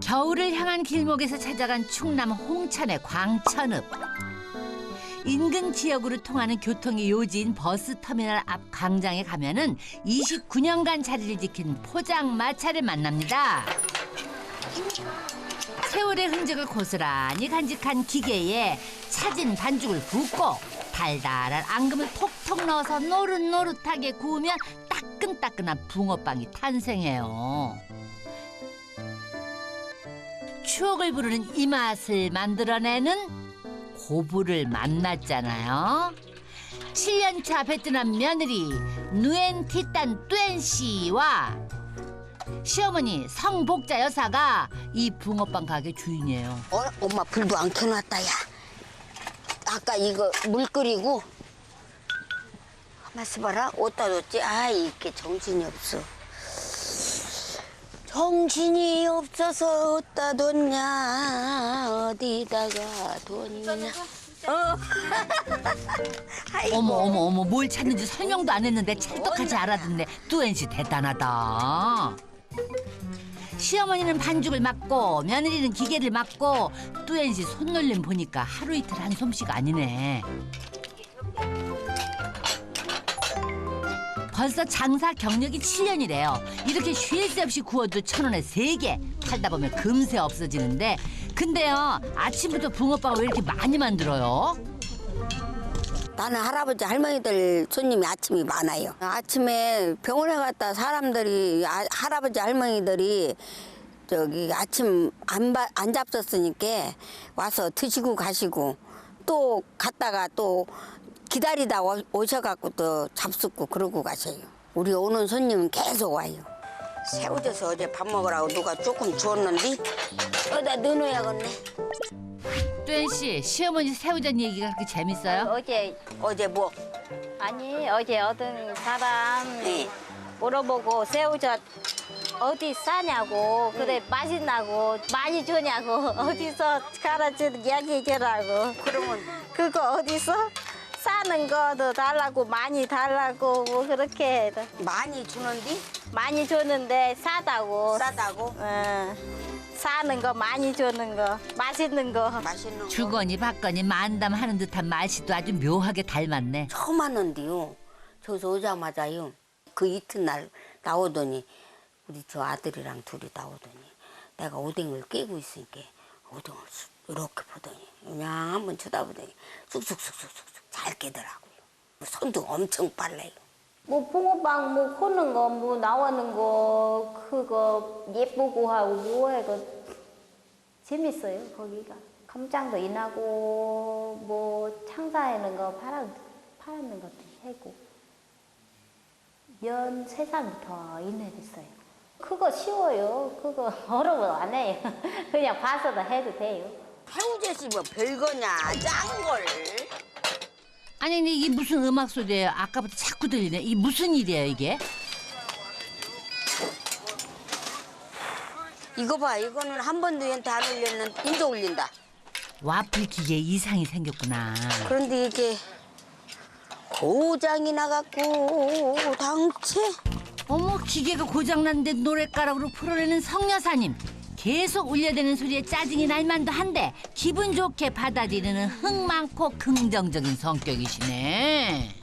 겨울을 향한 길목에서 찾아간 충남 홍천의 광천읍. 인근 지역으로 통하는 교통의 요지인 버스터미널 앞 광장에 가면은 29년간 자리를 지킨 포장마차를 만납니다. 세월의 흔적을 고스란히 간직한 기계에 차진 반죽을 붓고 달달한 앙금을 톡톡 넣어서 노릇노릇하게 구우면 따끈따끈한 붕어빵이 탄생해요. 추억을 부르는 이 맛을 만들어내는 고부를 만났잖아요. 7년차 베트남 며느리 누엔 티딴 뚜엔 씨와 시어머니 성복자 여사가 이 붕어빵 가게 주인이에요. 엄마 불도 안 켜놨다, 야. 아까 이거 물 끓이고. 가만있어 봐라. 어디다 뒀지? 아, 이게 정신이 없어. 정신이 없어서 어디다 뒀냐. 어디다가 뒀냐. 어머 뭘 찾는지 설명도 안 했는데 찰떡같이 알아듣네. 뚜엔 씨 대단하다. 시어머니는 반죽을 맡고 며느리는 기계를 맡고 뚜엔 씨 손놀림 보니까 하루 이틀 한 솜씨가 아니네. 벌써 장사 경력이 7년이래요. 이렇게 쉴 새 없이 구워도 1,000원에 3개. 팔다 보면 금세 없어지는데 근데요 아침부터 붕어빵을 왜 이렇게 많이 만들어요? 나는 할아버지 할머니들 손님이 아침이 많아요. 아침에 병원에 갔다 사람들이 할아버지 할머니들이 저기 아침 안 잡섰으니까 와서 드시고 가시고 또 갔다가 또 기다리다 오셔갖고 또 잡숫고 그러고 가세요. 우리 오는 손님은 계속 와요. 새우젓을 어제 밥 먹으라고 누가 조금 주었는데 어디다 넣어놔야겠네. 뚜엔 씨, 시어머니 새우젓 얘기가 그렇게 재밌어요? 어제 뭐? 아니 어제 어떤 사람 네. 물어보고 새우젓 어디 싸냐고 그래 맛있나고 많이 주냐고 어디서 갈아주는 이야기해주라고 그러면 그거 어디서 싸는 거도 달라고 많이 달라고 뭐 그렇게 해서 많이 주는데? 많이 주는데 싸다고 싸다고? 싸는 거 많이 주는 거 맛있는 거 맛있는 거. 주거니 받거니 만담하는 듯한 말씨도 아주 묘하게 닮았네. 처음 왔는데요. 저기서 오자마자요. 그 이튿날 나오더니 우리 저 아들이랑 둘이 나오더니 내가 오뎅을 깨고 있으니까 오뎅을 이렇게 보더니 그냥 한번 쳐다보더니 쑥쑥쑥쑥쑥 잘 깨더라고요. 손도 엄청 빨라요. 뭐 붕어빵 뭐 코는 거 뭐 나오는 거 그거 예쁘고 하고 뭐해 그 재밌어요 거기가 컴장도 인하고 뭐 창사하는 거 팔았는 것도 해고 연 3살부터 인해했어요. 그거 쉬워요. 그거 어려워 안 해요. 그냥 봐서도 해도 돼요. 새우젓이 뭐 별거냐 짠 걸. 아니 근데 이게 무슨 음악 소리예요? 아까부터 자꾸 들리네. 이게 무슨 일이에요 이게? 이거 봐, 이거는 한 번도 얘한테 안 올렸는데 이제 올린다. 와플 기계에 이상이 생겼구나. 그런데 이게 고장이 나갖고 당체. 어머 기계가 고장났는데 노랫가락으로 풀어내는 성여사님. 계속 울려대는 소리에 짜증이 날만도 한데 기분 좋게 받아들이는 흥 많고 긍정적인 성격이시네.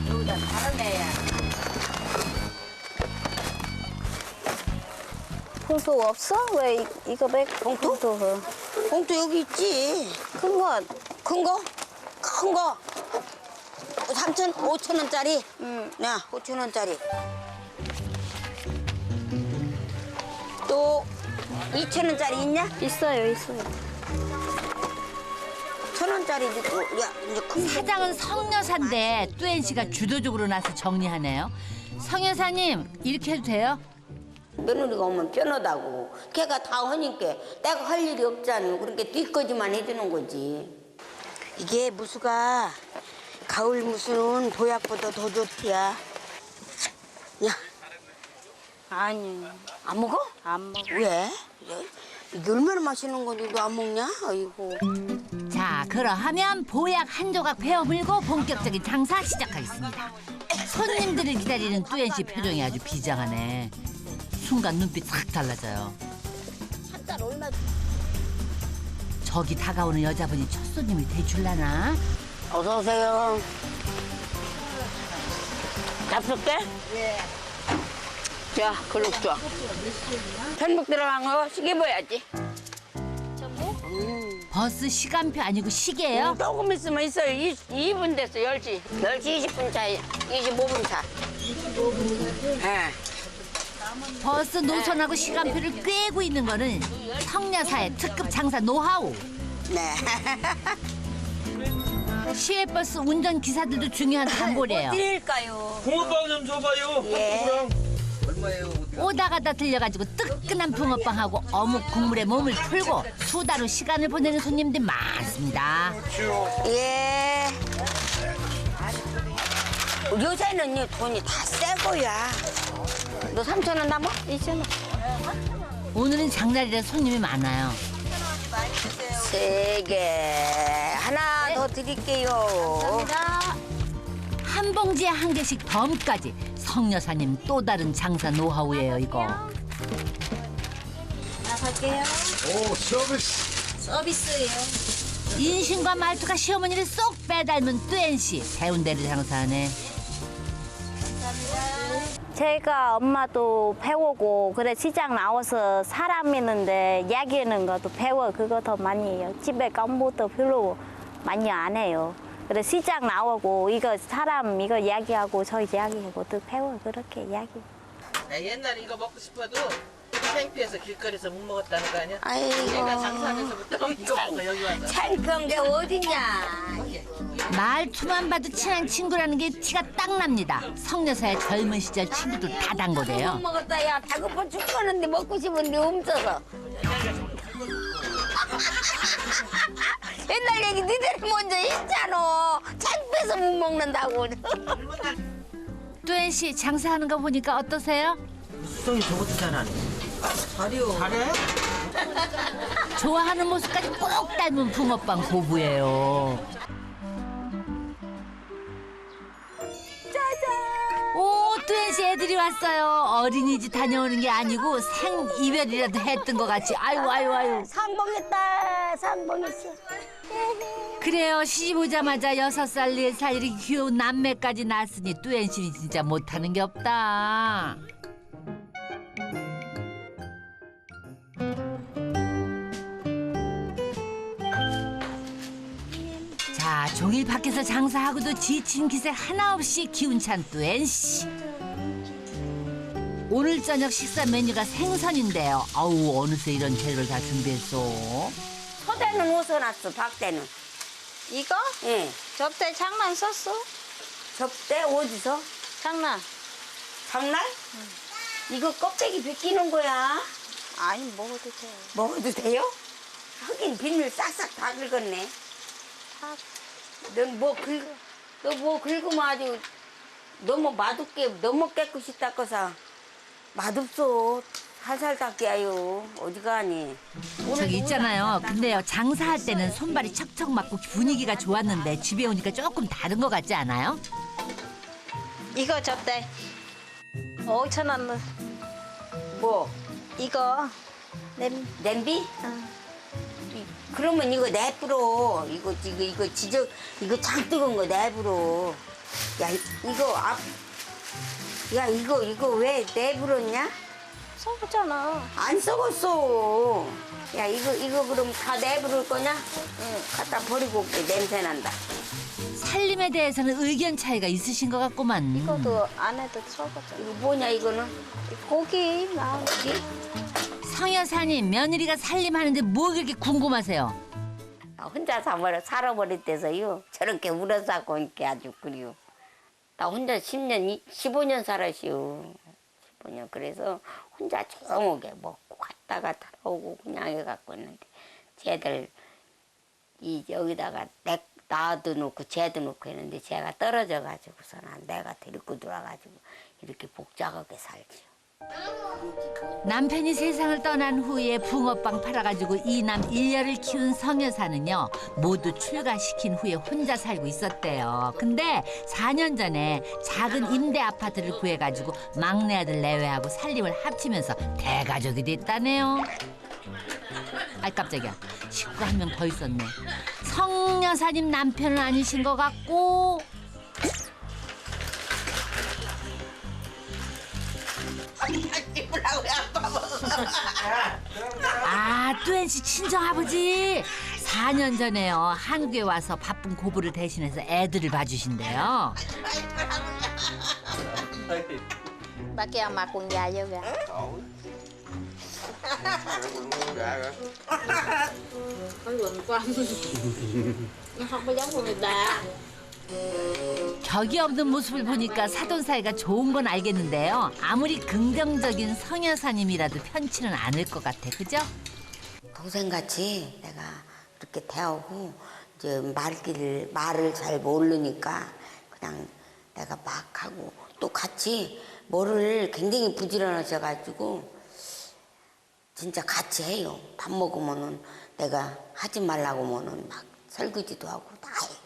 여기다 다른 애야. 봉투 없어? 왜 이거 왜 봉투? 봉투 여기 있지. 큰 거. 큰 거? 큰 거. 5,000원짜리? 응. 야, 5,000원짜리. 또 2,000원짜리 있냐? 있어요. 1,000원짜리 있고. 야, 이제 큰 거. 사장은 성여사인데 뚜엔 씨가 주도적으로 나서 정리하네요. 성여사님 이렇게 해도 돼요? 며느리가 오면 편하다고. 걔가 다 하니까 내가 할 일이 없잖아. 그러니까 뒷거지만 해주는 거지. 이게 무수가 가을 무수는 보약보다 더 좋디야. 야, 아니, 안 먹어? 안 먹어. 왜? 이게 얼마나 맛있는 건데 너 안 먹냐? 아이고. 자 그러하면 보약 한 조각 베어 물고 본격적인 장사 시작하겠습니다. 손님들을 기다리는 뚜엔 씨 표정이 아주 비장하네. 순간 눈빛 싹 달라져요. 저기 다가오는 여자분이 첫 손님이 되줄라나? 어서 오세요. 잡숫게? 예. 자, 글록 줘. 전복 들어간 거 시계 봐야지. 버스 시간표 아니고 시계예요? 조금 있으면 있어요. 2분 됐어, 10시. 10시 20분 차, 25분 차. 25분 차? 예. 버스 노선하고 시간표를 꿰고 있는 거는 성여사의 특급 장사 노하우. 네. 시외버스 운전 기사들도 중요한 단골이에요. 드릴까요? 붕어빵 좀 줘봐요. 예. 오다 가다 들려가지고 뜨끈한 붕어빵하고 어묵 국물에 몸을 풀고 수다로 시간을 보내는 손님들 많습니다. 예. 요새는 돈이 다 새 거야. 너 3,000원 남아? 2,000원. 오늘은 장날이라 손님이 많아요. 3개. 하나 더 드릴게요. 한 봉지에 한 개씩 덤까지 성여사님 또 다른 장사 노하우예요 이거. 나갈게요. 오, 서비스. 서비스예요. 인심과 말투가 시어머니를 쏙 빼닮은 뚜엔 씨. 배운 대로 장사하네. 제가 엄마도 배우고 그래 시장 나와서 사람 있는데 이야기하는 것도 배워. 그거 더 많이 해요. 집에 공부도 별로 많이 안 해요. 그래 시장 나오고 이거 사람 이거 이야기하고 저 이야기하고 또 배워. 그렇게 이야기. 옛날에 이거 먹고 싶어도 창피해서 길거리에서 못 먹었다는 거 아니야? 아이고. 내가 장사하면서부터 이거 먹고 여기 와서. 창피한 게 어딨냐. 말투만 봐도 친한 친구라는 게 티가 딱 납니다. 성여사의 젊은 시절 친구들 다 못 단거래요. 먹었다. 야, 다급한 죽겠는데 먹고 싶은데 없어서. 옛날 얘기 니들이 먼저 했잖아. 창피해서 못 먹는다고. 뚜엔 씨 장사하는 거 보니까 어떠세요? 수성이 저것도 잘하네. 잘해? 좋아하는 모습까지 꼭 닮은 붕어빵 고부예요. 오, 뚜엔 씨 애들이 왔어요. 어린이집 다녀오는 게 아니고 생이별이라도 했던 것 같이. 아유. 상봉했다. 상봉했어. 그래요. 시집 오자마자 6살, 4살 이렇게 귀여운 남매까지 낳았으니 뚜엔 씨는 진짜 못하는 게 없다. 자, 종일 밖에서 장사하고도 지친 기색 하나 없이 기운찬 뚜엔 씨. 오늘 저녁 식사 메뉴가 생선인데요. 아우, 어느새 이런 재료를 다 준비했어. 소대는 웃어놨어. 박대는. 이거? 예. 접대 장난 썼어? 접대 어디서? 장난. 장날? 이거 껍데기 벗기는 거야. 아니 먹어도 돼. 먹어도 돼요? 하긴 비늘 싹싹 다 긁었네. 다. 너 뭐 긁으면 아주 너무 맛없게 너무 깨끗이 닦아서 맛없어. 살살 닦여요. 어디 가니? 저기 있잖아요. 근데요, 장사할 때는 손발이 척척 맞고 분위기가 좋았는데 집에 오니까 조금 다른 것 같지 않아요? 이거 접대. 5,000원. 뭐? 이거 냄비? 응. 그러면 이거 내부로 이거 장 뜨거운 거 내부로. 야 이거 왜 내부로냐? 써보잖아. 안 썩었어. 야 이거 그럼 다 내부를 거냐? 응. 갖다 버리고 올게. 냄새 난다. 살림에 대해서는 의견 차이가 있으신 것 같구만. 이것도 안 해도 써보잖아. 이거 뭐냐 이거는? 고기 나오지. 성여사님, 며느리가 살림하는데 뭐 그렇게 궁금하세요? 혼자 살아버릴 때서요. 저렇게 울어서고 이렇게 아주 그리요. 나 혼자 15년 살았시오. 15년. 그래서 혼자 조용하게 먹고 갔다가 돌아오고 그냥 해갖고 있는데 쟤들 여기다가 나도 놓고 쟤도 놓고 했는데 쟤가 떨어져가지고서는 내가 데리고 들어와가지고 이렇게 복잡하게 살지요. 남편이 세상을 떠난 후에 붕어빵 팔아가지고 이남 일녀를 키운 성여사는요 모두 출가시킨 후에 혼자 살고 있었대요. 근데 4년 전에 작은 임대 아파트를 구해가지고 막내 아들 내외하고 살림을 합치면서 대가족이 됐다네요. 아이 깜짝이야, 식구 한 명 더 있었네. 성여사님 남편은 아니신 것 같고 아, 뚜엔 씨 친정아버지 4년 전에요 한국에 와서 바쁜 고부를 대신해서 애들을 봐주신대요. Bác kia mặc quần dài vô kìa. Cái quần của anh nó không có giống của người ta. 격이 없는 모습을 보니까 사돈 사이가 좋은 건 알겠는데요. 아무리 긍정적인 성여사님이라도 편치는 않을 것 같아, 그죠? 동생같이 내가 이렇게 대하고 이제 말을 잘 모르니까 그냥 내가 막 하고 또 같이 뭐를 굉장히 부지런하셔가지고 진짜 같이 해요. 밥 먹으면은 내가 하지 말라고 하면은 막 설거지도 하고 다 해요.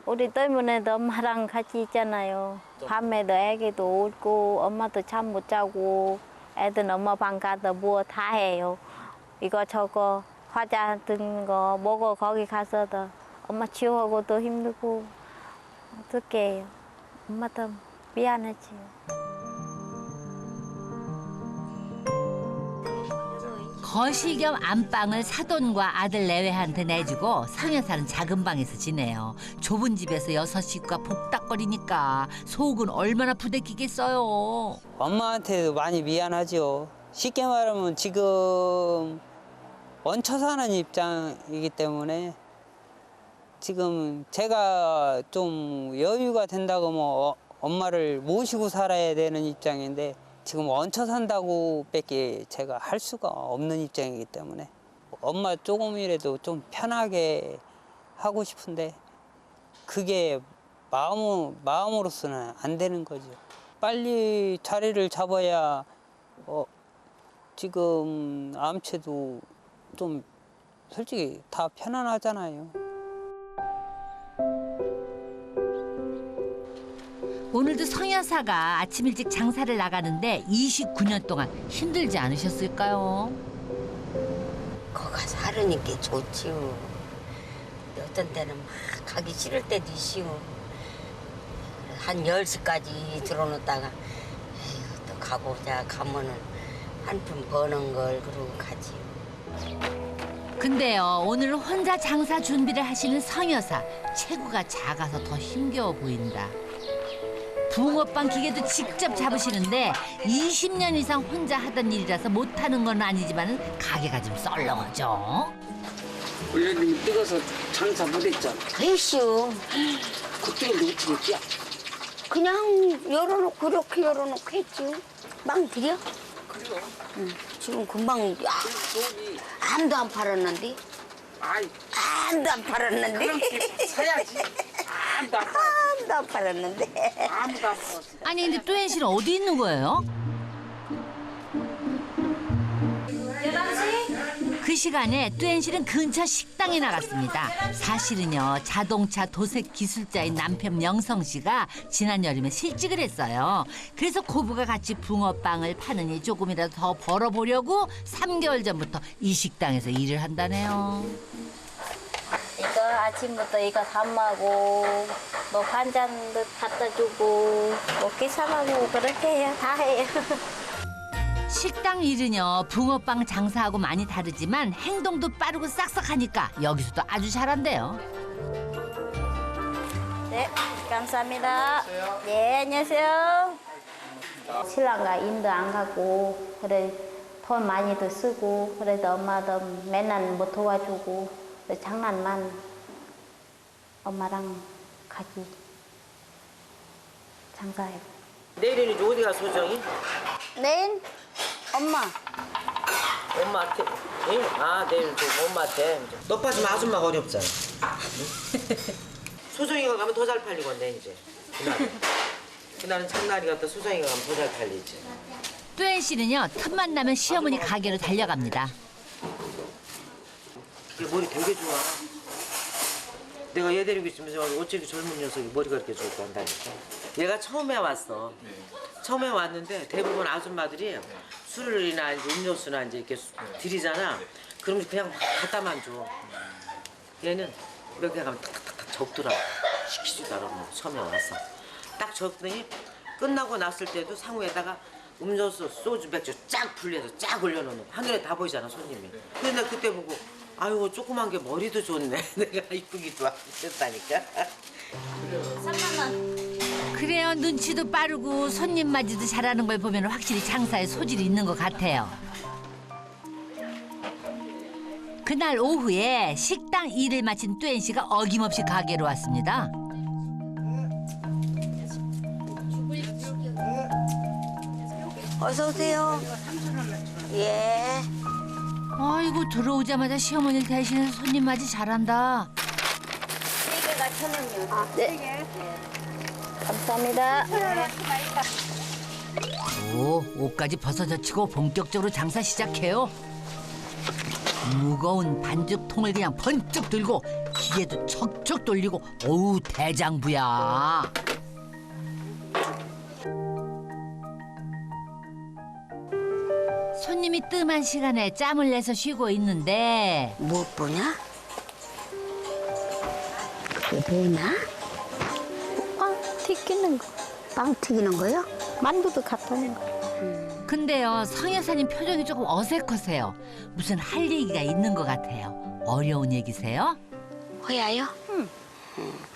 우리 때문에도 엄마랑 같이 있잖아요. 밤에도 애기도 울고 엄마도 잠 못 자고 애들 엄마 방 가서 뭐 다 해요. 이거 저거 과자 든 거 먹어 거기 가서도 엄마 치우고도 힘들고 어떻게 해요. 엄마도 미안하지. 거실 겸 안방을 사돈과 아들 내외한테 내주고 성여사는 작은 방에서 지내요. 좁은 집에서 6 식구가 복닥거리니까 속은 얼마나 부대끼겠어요. 엄마한테도 많이 미안하죠. 쉽게 말하면 지금 얹혀 사는 입장이기 때문에 지금 제가 좀 여유가 된다고 뭐 엄마를 모시고 살아야 되는 입장인데 지금 얹혀 산다고 밖에 제가 할 수가 없는 입장이기 때문에 엄마 조금이라도 좀 편하게 하고 싶은데 그게 마음으로서는 안 되는 거죠. 빨리 자리를 잡아야 지금 암체도 좀 솔직히 다 편안하잖아요. 오늘도 성여사가 아침 일찍 장사를 나가는데 29년 동안 힘들지 않으셨을까요? 거가 살으니까 좋지요. 어떤 때는 막 가기 싫을 때도 있시오. 한 10시까지 들어놓다가 에휴, 또 가보자 가면은 한 푼 버는 걸 그러고 가지요. 근데요 오늘 혼자 장사 준비를 하시는 성여사 체구가 작아서 더 힘겨워 보인다. 붕어빵 기계도 직접 잡으시는데 20년 이상 혼자 하던 일이라서 못하는 건 아니지만 가게가 좀 썰렁하죠. 원래는 뜨거서 장사 못했잖아. 그랬시오. 그때는 어떻게 했지? 그냥 열어놓고 이렇게 열어놓고 했지요. 빵 드려? 그래요. 응. 지금 금방 여기 아무도 안 팔았는데. 아이 아무도 안 팔았는데. 그렇게 사야지. 아무도 안 팔았어. 아무도 안 팔았는데. 아무도 안 팔았어. 아니 근데 뚜엔 씨는 어디 있는 거예요? 그 시간에 뚜엔 씨는 근처 식당에 나갔습니다. 사실은요 자동차 도색 기술자인 남편 명성 씨가 지난 여름에 실직을 했어요. 그래서 고부가 같이 붕어빵을 파느니 조금이라도 더 벌어보려고 3개월 전부터 이 식당에서 일을 한다네요. 이거 아침부터 이거 담하고 뭐 반찬도 갖다 주고 뭐 계산하고 그렇게 해요. 다 해요. 식당 일은요 붕어빵 장사하고 많이 다르지만 행동도 빠르고 싹싹하니까 여기서도 아주 잘한대요. 네, 감사합니다. 네, 안녕하세요. 신랑과 인도 안 가고 그래 돈 많이도 쓰고 그래도 엄마도 맨날 못 도와주고 장난만 엄마랑 같이 장사해요. 내일은 이제 어디 가서 소정이? 내일 엄마. 엄마한테? 응? 아 내일 좀 엄마한테. 너 빠지면 아줌마가 어렵잖아. 소정이가 가면 더 잘 팔리겠네 이제. 그날은 참날이 갔다 소정이가 가면 더 잘 팔리지. 뚜엔 씨는요 틈만 나면 시어머니 가게로 달려갑니다. 얘 머리 되게 좋아. 내가 얘 데리고 있으면서 어찌 젊은 녀석이 머리가 이렇게 좋을까 한다니까. 얘가 처음에 왔어. 처음에 왔는데 대부분 아줌마들이 술이나 이제 음료수나 이제 이렇게 드리잖아. 그러면 그냥 막 갖다만 줘. 얘는 몇 개 가면 탁탁탁 적더라고. 시키지도 않아. 처음에 왔어. 딱 적더니 끝나고 났을 때도 상우에다가 음료수, 소주, 맥주 쫙 분리해서 쫙 올려놓는 거. 한눈에 다 보이잖아, 손님이. 근데 나 그때 보고 아유 조그만 게 머리도 좋네. 내가 이쁘기도 하고 그랬다니까. 그래요 눈치도 빠르고 손님 맞이도 잘하는 걸 보면 확실히 장사에 소질이 있는 것 같아요. 그날 오후에 식당 일을 마친 뚜엔 씨가 어김없이 가게로 왔습니다. 어서 오세요. 예. 아이고 들어오자마자 시어머니를 대신해서 손님 맞이 잘한다. 네. 감사합니다. 오, 옷까지 벗어젖히고 본격적으로 장사 시작해요. 무거운 반죽통을 그냥 번쩍 들고 기계도 척척 돌리고 어우 대장부야. 손님이 뜸한 시간에 짬을 내서 쉬고 있는데 뭐 보냐? 그게 뭐냐? 빵 튀기는 거. 빵 튀기는 거요? 만두도 갖다 놓은 거. 근데요 성 여사님 표정이 조금 어색하세요. 무슨 할 얘기가 있는 것 같아요. 어려운 얘기세요? 허야요?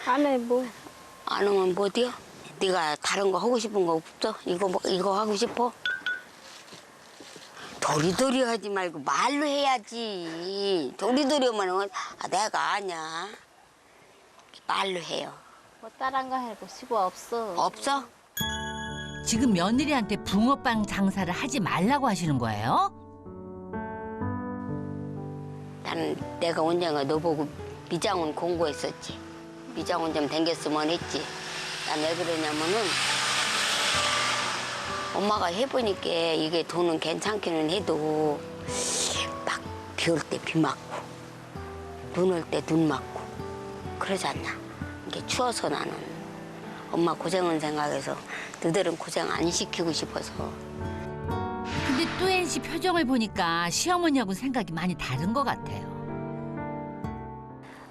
안에 뭐 안 오면 뭐디요? 네가 다른 거 하고 싶은 거 없어? 이거 하고 싶어? 도리도리 하지 말고 말로 해야지. 도리도리 하면 내가 아냐. 말로 해요. 뭐 다른 거 해고 싶어 없어. 없어? 지금 며느리한테 붕어빵 장사를 하지 말라고 하시는 거예요? 나는 내가 언젠가 너 보고 미장원 공부했었지. 미장원 좀 댕겼으면 했지. 난 왜 그러냐면은 엄마가 해보니까 이게 돈은 괜찮기는 해도 막 비 올 때 비 맞고 눈 올 때 눈 맞고 그러지 않냐. 이게 추워서 나는 엄마 고생은 생각해서 너희들은 고생 안 시키고 싶어서. 근데 뚜엔 씨 표정을 보니까 시어머니하고 생각이 많이 다른 것 같아요.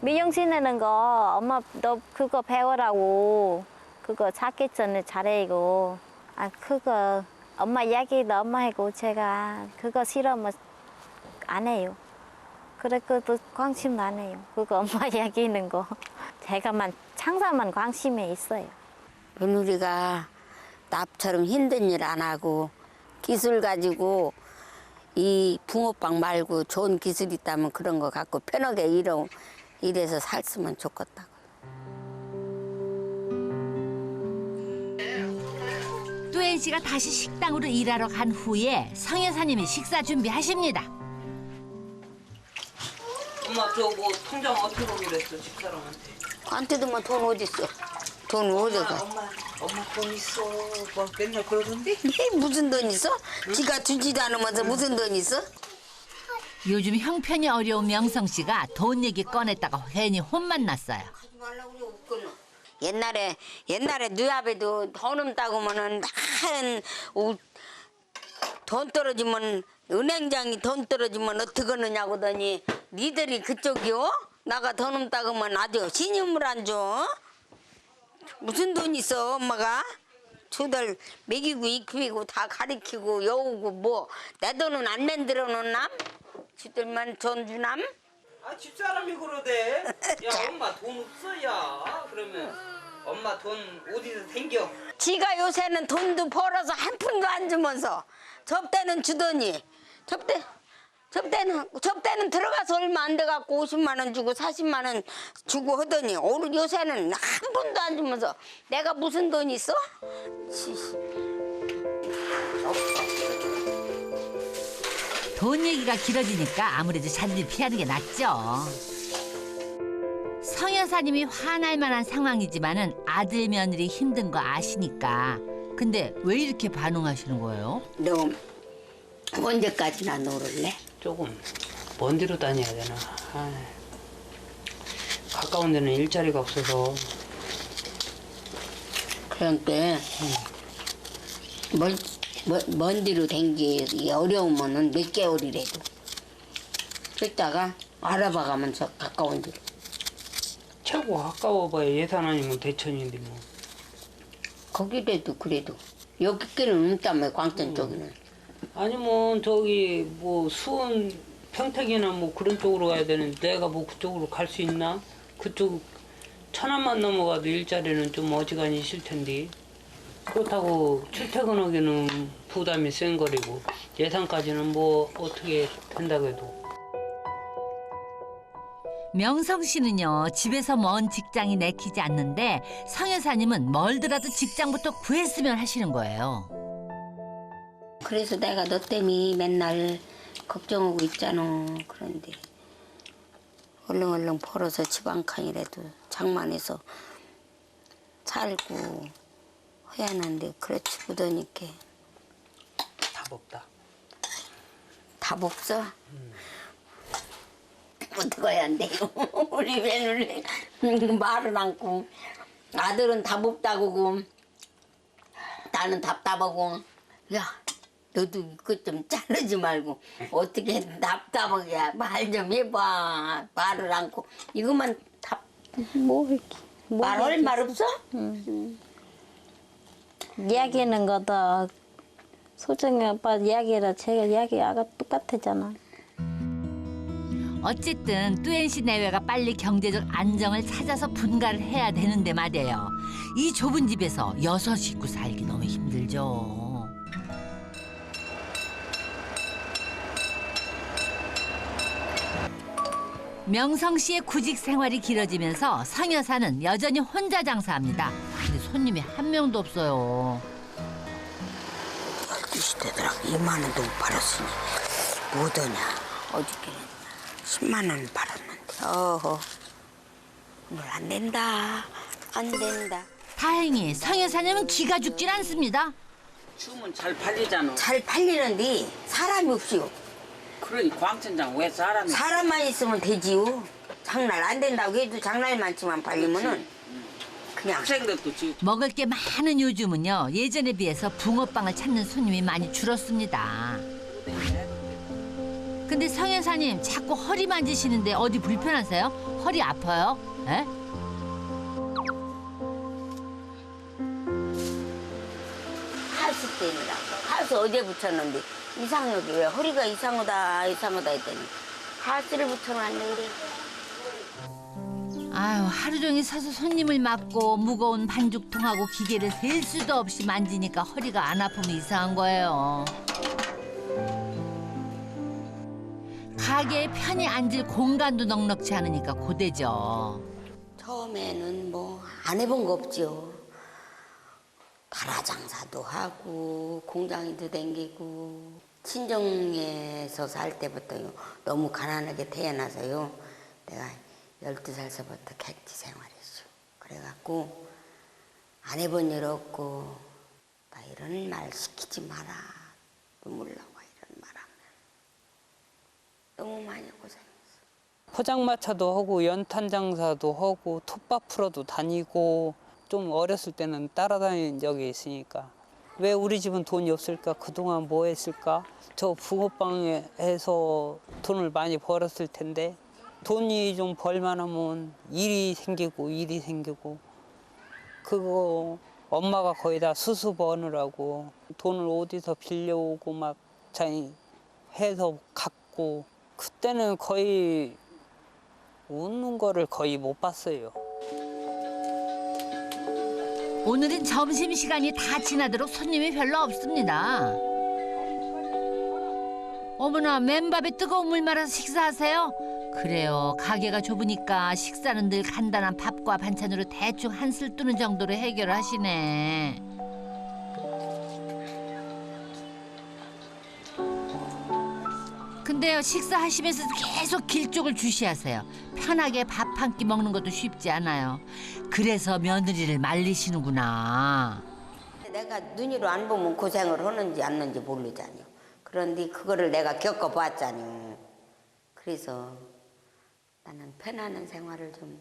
미용실 내는 거 엄마 너 그거 배우라고 그거 찾기 전에 잘해 이거. 아 그거 엄마 이야기도 엄마 하고 제가 그거 싫으면 안 해요. 그래 그것도 관심도 안 해요. 그거 엄마 이야기하는 거 제가만 장사만 관심이 있어요. 며느리가 나처럼 힘든 일 안 하고 기술 가지고 이 붕어빵 말고 좋은 기술 있다면 그런 거 갖고 편하게 일해서 살았으면 좋겠다고. 뚜엔 씨가 다시 식당으로 일하러 간 후에 성 여사님이 식사 준비하십니다. 엄마 저거 통장 어떻게 보기로 했어 집사람한테. 한테도만 돈 어딨어? 돈 어디가? 엄마 돈 있어. 뭐 맨날 그러던데? 무슨 돈 있어? 지가 주지도 않으면서 무슨 돈 있어? 요즘 형편이 어려운 명성 씨가 돈 얘기 꺼냈다가 괜히 혼만 났어요. 옛날에 네 앞에도 돈 없다고면은 돈 떨어지면 은행장이 돈 떨어지면 어떻게 하느냐고더니 니들이 그쪽이요? 나가 돈 없다고면 아주 신임을 안 줘. 무슨 돈 있어 엄마가? 저들 먹이고 입히고 다 가리키고 여우고 뭐 내 돈은 안 만들어 놓남? 지들만 돈 주남? 아 집사람이 그러대. 야 엄마 돈 없어 야. 그러면 엄마 돈 어디서 생겨? 지가 요새는 돈도 벌어서 한 푼도 안 주면서 접대는 주더니 접대는 들어가서 얼마 안 돼갖고 50만 원 주고 40만 원 주고 하더니 오늘 요새는 한 푼도 안 주면서 내가 무슨 돈 있어? 돈 얘기가 길어지니까 아무래도 자리를 피하는 게 낫죠. 성 여사님이 화날 만한 상황이지만은 아들 며느리 힘든 거 아시니까 근데 왜 이렇게 반응하시는 거예요? 너 언제까지나 놀을래? 조금 먼 데로 다녀야 되나. 아이, 가까운 데는 일자리가 없어서. 그러니까 먼 데로 댕기 어려우면은 몇 개월이라도 그랬다가 알아봐가면서 가까운 데로. 최고 가까워봐야 예산 아니면 대천인데 뭐. 거기라도 그래도 여기께는 없다며 광천 쪽에는. 아니면 저기 뭐 수원 평택이나 뭐 그런 쪽으로 가야 되는데 내가 뭐 그쪽으로 갈 수 있나? 그쪽 천안만 넘어가도 일자리는 좀 어지간히 있을 텐데 그렇다고 출퇴근하기는 부담이 센 거리고 예산까지는 뭐 어떻게 된다고 해도. 명성 씨는요, 집에서 먼 직장이 내키지 않는데 성 여사님은 멀더라도 직장부터 구했으면 하시는 거예요. 그래서 내가 너 때문에 맨날 걱정하고 있잖아. 그런데 얼른 벌어서 집 한 칸이라도 장만해서 살고 해야 하는데 그렇지 못하니까 답 없다. 답 없어. 어떻게 해야 안 돼요? 우리 며느리 말을 않고 아들은 답 없다고 나는 답답하고 야 너도 이거 좀 자르지 말고 어떻게 답답하게 말 좀 해봐. 말을 않고 이것만 답 뭐 이렇게 말할 말 없어? 이야기하는 거다. 소정이 아빠 이야기라 제가 이야기가 똑같았잖아. 어쨌든 뚜엔 씨 내외가 빨리 경제적 안정을 찾아서 분가를 해야 되는데 말이에요. 이 좁은 집에서 6 식구 살기 너무 힘들죠. 명성 씨의 구직 생활이 길어지면서 성 여사는 여전히 혼자 장사합니다. 근데 손님이 한 명도 없어요. 12시 되더라고. 2만 원도 못 팔았으니 뭐더냐. 어저께는 10만 원 팔았는데 어허 오늘 안 된다. 안 된다. 다행히 성 여사님은 기가 죽질 않습니다. 주문 잘 팔리잖아. 잘 팔리는데 사람이 없어요. 그러니 광천장 왜 사람만 있으면 되지요. 장날 안 된다고 해도 장날만치만 팔리면은 그냥 학생들도 지금 먹을 게 많은 요즘은요, 예전에 비해서 붕어빵을 찾는 손님이 많이 줄었습니다. 근데 성 여사님 자꾸 허리 만지시는데 어디 불편하세요? 허리 아파요? 에? 하수 때문이라고. 하수 어제 붙였는데 이상하게 왜 허리가 이상하다 했더니 하수를 붙여놨네 그래. 아유, 하루 종일 서서 손님을 맞고 무거운 반죽통하고 기계를 셀 수도 없이 만지니까 허리가 안 아프면 이상한 거예요. 가게에 편히 앉을 공간도 넉넉지 않으니까 고되죠. 처음에는 뭐 안 해본 거 없죠. 가라 장사도 하고 공장에도 댕기고 친정에서 살 때부터요 너무 가난하게 태어나서요 내가 12살서부터 객지 생활했어. 그래갖고 안 해본 일 없고 나 이런 말 시키지 마라. 눈물 나와 이런 말 하면. 너무 많이 고생했어. 포장마차도 하고 연탄 장사도 하고 톱밥 풀어도 다니고 좀 어렸을 때는 따라다닌 적이 있으니까 왜 우리 집은 돈이 없을까? 그동안 뭐 했을까? 저 붕어빵에서 돈을 많이 벌었을 텐데 돈이 좀 벌만하면 일이 생기고 그거 엄마가 거의 다 수습 버느라고 돈을 어디서 빌려오고 막 자기 해서 갖고 그때는 거의 웃는 거를 거의 못 봤어요. 오늘은 점심시간이 다 지나도록 손님이 별로 없습니다. 어머나, 맨밥에 뜨거운 물 말아서 식사하세요? 그래요, 가게가 좁으니까 식사는 늘 간단한 밥과 반찬으로 대충 한술 뜨는 정도로 해결을 하시네. 근데요, 식사하시면서도 계속 길쪽을 주시하세요. 편하게 밥 한 끼 먹는 것도 쉽지 않아요. 그래서 며느리를 말리시는구나. 내가 눈으로 안 보면 고생을 하는지 안 하는지 모르잖아요. 그런데 그거를 내가 겪어봤잖아요. 그래서 나는 편안한 생활을 좀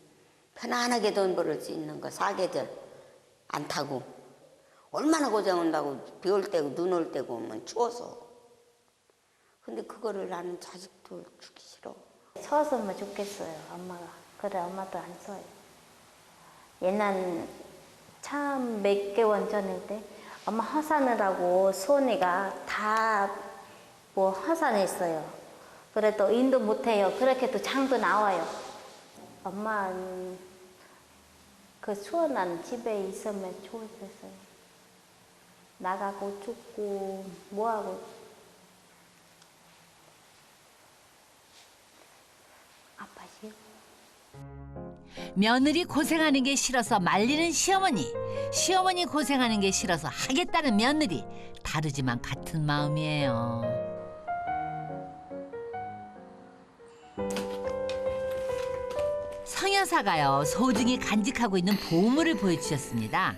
편안하게 돈 벌을 수 있는 거 사계절 안 타고 얼마나 고생한다고 비 올 때고 눈 올 때고 오면 추워서. 근데 그거를 나는 자식도 주기 싫어. 서었으면 좋겠어요, 엄마가. 그래, 엄마도 안 써요. 옛날 참 몇 개월 전인데 엄마 화산을 손이가 다 뭐 화산했어요. 그래도 일도 못해요. 그렇게 또 장도 나와요. 엄마 그 수원한 집에 있으면 좋겠어요. 나가고 죽고 뭐하고 아파시요. 며느리 고생하는 게 싫어서 말리는 시어머니. 시어머니 고생하는 게 싫어서 하겠다는 며느리. 다르지만 같은 마음이에요. 성여사가요, 소중히 간직하고 있는 보물을 보여주셨습니다.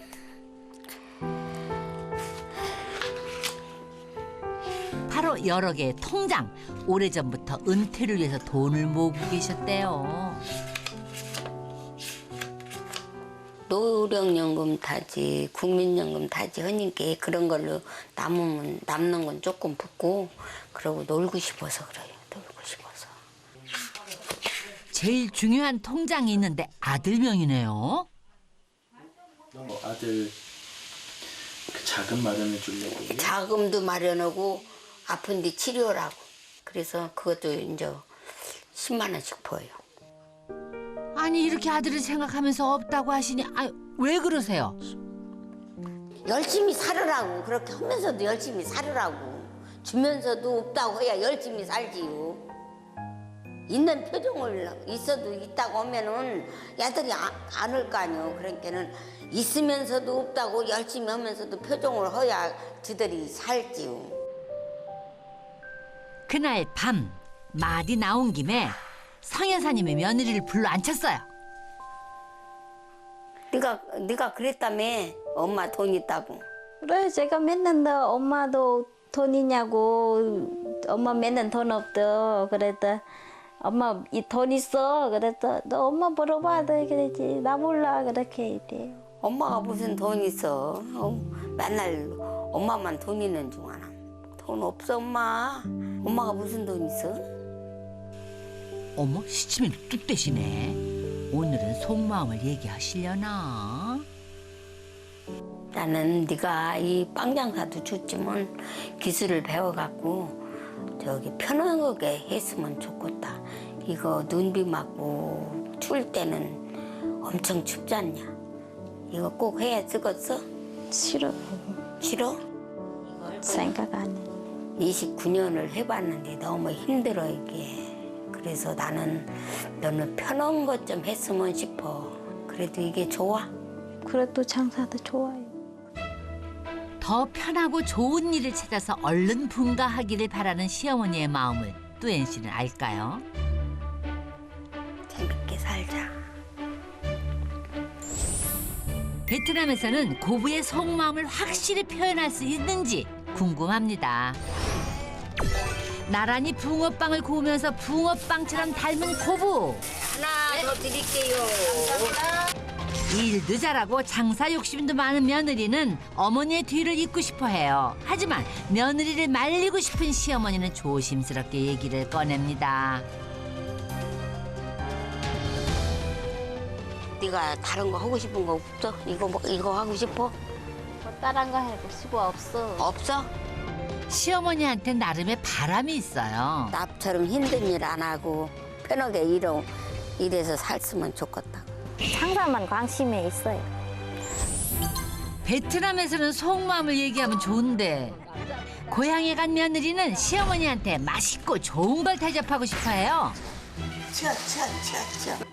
바로 여러 개의 통장. 오래전부터 은퇴를 위해서 돈을 모으고 계셨대요. 노령연금 타지, 국민연금 타지 하니까 그런 걸로 남는 건 조금 붙고 그러고 놀고 싶어서 그래요. 놀고 싶어서. 제일 중요한 통장이 있는데 아들명이네요. 아들 그 자금 마련해 주려고. 자금도 마련하고 아픈 데 치료라고. 그래서 그것도 이제 10만 원씩 보여요. 아니 이렇게 아들을 생각하면서 없다고 하시니 왜 그러세요? 열심히 살으라고. 그렇게 하면서도 열심히 살으라고. 주면서도 없다고 해야 열심히 살지요. 있는 표정을 있어도 있다고 하면은 애들이 안 올 거 아니요. 그러니까는 있으면서도 없다고 열심히 하면서도 표정을 해야 지들이 살지요. 그날 밤 말이 나온 김에 성여사님의 며느리를 불러 앉혔어요. 네가 그랬다며. 엄마 돈 있다고. 그래, 제가 맨날 너 엄마도 돈 있냐고. 엄마 맨날 돈 없대. 그랬다. 엄마 이 돈 있어. 그랬다. 너 엄마 물어봐야 돼. 그랬지. 나 몰라. 그렇게 이래요. 엄마가 무슨 돈 있어. 맨날 엄마만 돈 있는 중 하나. 돈 없어 엄마. 엄마가 무슨 돈 있어? 어머 시치미를 뚝 떼시네. 오늘은 속마음을 얘기하시려나? 나는 네가 이 빵장사도 좋지만 기술을 배워갖고 저기 편하게 했으면 좋겠다. 이거 눈비 맞고 추울 때는 엄청 춥지 않냐? 이거 꼭 해야 쓰겠어? 싫어. 싫어? 생각 안 해. 29년을 해봤는데 너무 힘들어 이게. 그래서 나는 너는 편한 것 좀 했으면 싶어. 그래도 이게 좋아. 그래도 장사도 좋아요. 더 편하고 좋은 일을 찾아서 얼른 분가하기를 바라는 시어머니의 마음을 뚜엔 씨는 알까요? 재밌게 살자. 베트남에서는 고부의 속마음을 확실히 표현할 수 있는지 궁금합니다. 나란히 붕어빵을 구우면서 붕어빵처럼 닮은 고부. 하나 더 드릴게요. 일도 잘하고 장사 욕심도 많은 며느리는 어머니의 뒤를 잇고 싶어 해요. 하지만 며느리를 말리고 싶은 시어머니는 조심스럽게 얘기를 꺼냅니다. 네가 다른 거 하고 싶은 거 없어? 이거 하고 싶어? 뭐 다른 거 하고 싶어 없어. 없어? 시어머니한테 나름의 바람이 있어요. 나처럼 힘든 일 안 하고 편하게 일해서 살았으면 좋겠다. 장사만 관심이 있어요. 베트남에서는 속마음을 얘기하면 좋은데 고향에 간 며느리는 시어머니한테 맛있고 좋은 걸 대접하고 싶어 해요.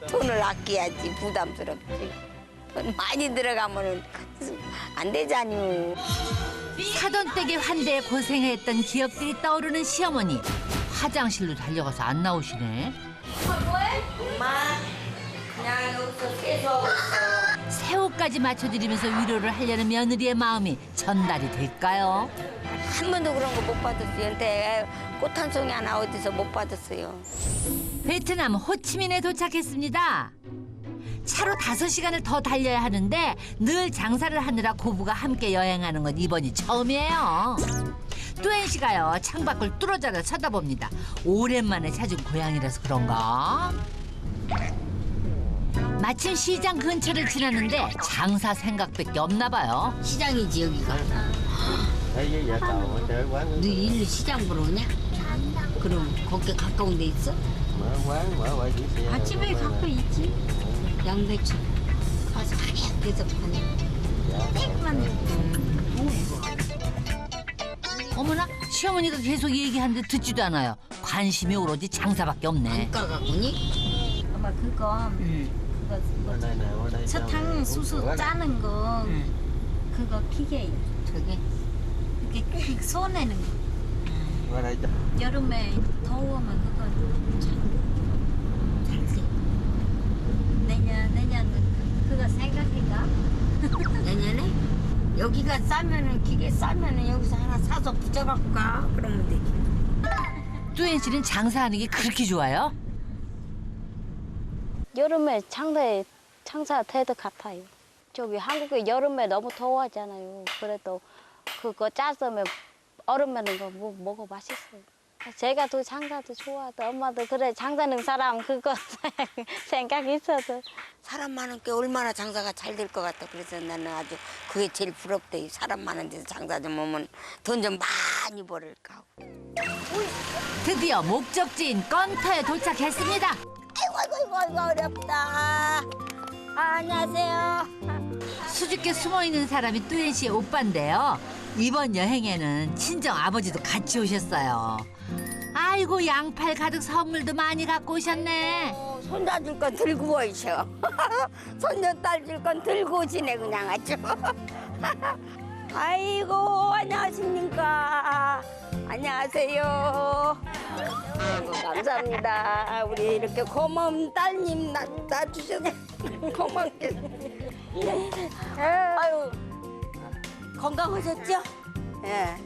돈을 아껴야지. 부담스럽지. 돈 많이 들어가면 안 되잖니. 사돈 댁의 환대에 고생했던 기억들이 떠오르는 시어머니. 화장실로 달려가서 안 나오시네. 엄마, 그냥 여기서 세수하고 있어. 태호까지 맞춰드리면서 위로를 하려는 며느리의 마음이 전달이 될까요? 한 번도 그런 거 못 받았어요. 근데 꽃 한 송이 하나 어디서 못 받았어요. 베트남 호치민에 도착했습니다. 차로 5시간을 더 달려야 하는데 늘 장사를 하느라 고부가 함께 여행하는 건 이번이 처음이에요. 뚜엔 씨가요 창밖을 뚫어져라 쳐다봅니다. 오랜만에 찾은 고향이라서 그런가? 마침 시장 근처를 지났는데 장사 생각밖에 없나 봐요. 시장이지 여기가. 너 일로 시장 보러 오냐? 그럼 거기 가까운 데 있어? 집에 갖고 있지. 양배추. 가서 계속 파네. 어머나 시어머니가 계속 얘기하는데 듣지도 않아요. 관심이 오로지 장사밖에 없네. 물가가 보니? 엄마 그거 사탕 수수 짜는 거 그거 기계 저게? 이게 그 손에는 거. 여름에 더우면 그거 잘지. 내년 그거 생각해가. 내년에? 여기가 싸면은 기계 싸면은 여기서 하나 사서 붙여갖고 가. 그러면 되지. 뚜엔 씨는 장사하는 게 그렇게 좋아요? 여름에 장사 대도 같아요. 저기 한국에 여름에 너무 더워하잖아요. 그래도 그거 짜서면 얼음에는 거 먹어 맛있어요. 제가 또 장사도 좋아하다. 엄마도 그래 장사는 사람 그거 생각 있어도. 사람 많은 게 얼마나 장사가 잘 될 것 같아. 그래서 나는 아주 그게 제일 부럽대. 사람 많은 데서 장사 좀 하면 돈 좀 많이 벌을까 하고. 드디어 목적지인 건터에 도착했습니다. 아이고 어렵다. 안녕하세요. 수줍게 숨어있는 사람이 뚜엔 씨의 오빠인데요. 이번 여행에는 친정 아버지도 같이 오셨어요. 아이고 양팔 가득 선물도 많이 갖고 오셨네. 손자 줄 건 들고 오셔. 손녀딸 줄 건 들고 오시네 그냥 아주. 아이고 안녕하십니까. 안녕하세요. 아이고 감사합니다. 우리 이렇게 고마운 딸님 낳아주셔서 고맙게. 아유 건강하셨죠? 예.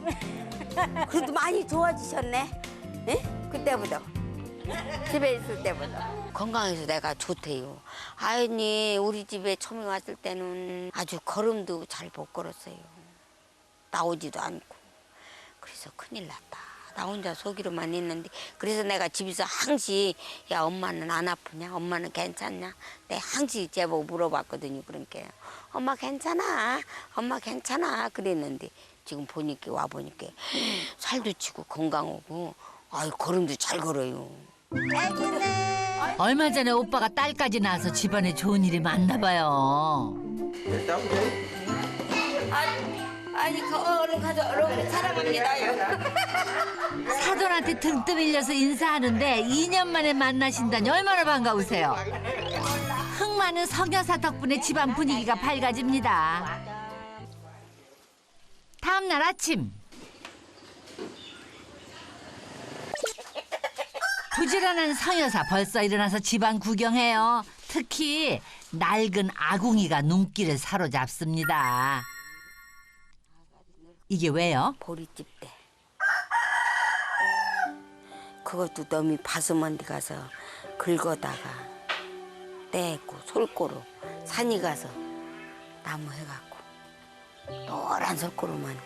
그래도 많이 좋아지셨네. 예? 그때보다. 집에 있을 때보다. 건강해서 내가 좋대요. 아연이 우리 집에 처음에 왔을 때는 아주 걸음도 잘 못 걸었어요. 나오지도 않고. 그래서 큰일 났다. 나 혼자 속이로만 있는데 그래서 내가 집에서 항시 야 엄마는 안 아프냐? 엄마는 괜찮냐? 내가 항시 제보고 물어봤거든요. 그러니까 엄마 괜찮아. 엄마 괜찮아. 그랬는데 지금 보니까 와보니까 살도 찌고 건강하고 아유 걸음도 잘 걸어요. 얼마 전에 오빠가 딸까지 낳아서 집안에 좋은 일이 많나 봐요. 아니 얼른 가자. 얼른 사랑합니다요. 사돈한테 등 떠밀려서 인사하는데 2년 만에 만나신다니 얼마나 반가우세요. 흥 많은 성여사 덕분에 집안 분위기가 밝아집니다. 다음 날 아침. 부지런한 성여사 벌써 일어나서 집안 구경해요. 특히 낡은 아궁이가 눈길을 사로잡습니다. 이게 왜요? 보리집 때. 그것도 너무 바스먼데 가서 긁어다가 떼고 솔고로 산이 가서 나무 해갖고 노란 솔고로만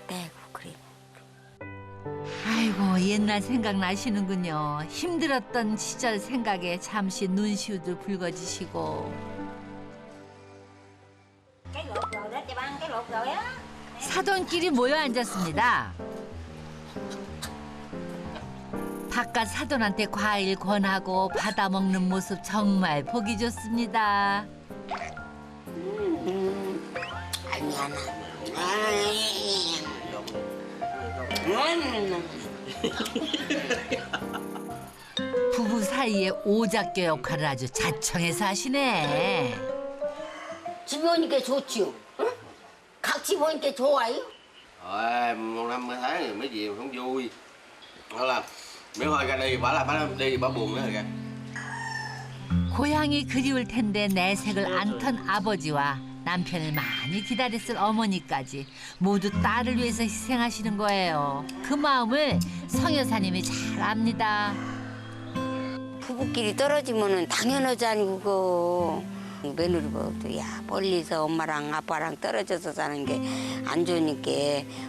떼고 그래. 아이고 옛날 생각나시는군요. 힘들었던 시절 생각에 잠시 눈시울도 붉어지시고. 사돈끼리 모여 앉았습니다. 바깥 사돈한테 과일 권하고 받아 먹는 모습 정말 보기 좋습니다. 아니야 나. 부부 사이에 오작교 역할을 아주 자청해서 하시네. 집에 오니까 좋지요. 응? 같이 보니까 좋아요. một năm mấy tháng thì mấy gì không vui. Đó là mấy hồi ra đi, bả đi bả buồn nữa rồi kìa. 고향이 그리울 텐데 내색을 안 턴 아버지와 남편을 많이 기다렸을 어머니까지 모두 딸을 위해서 희생하시는 거예요. 그 마음을 성 여사님이 잘 압니다. 부부끼리 떨어지면은 당연하지 아니고 그거. 며느리가 야 멀리서 엄마랑 아빠랑 떨어져서 사는 게 안 좋으니까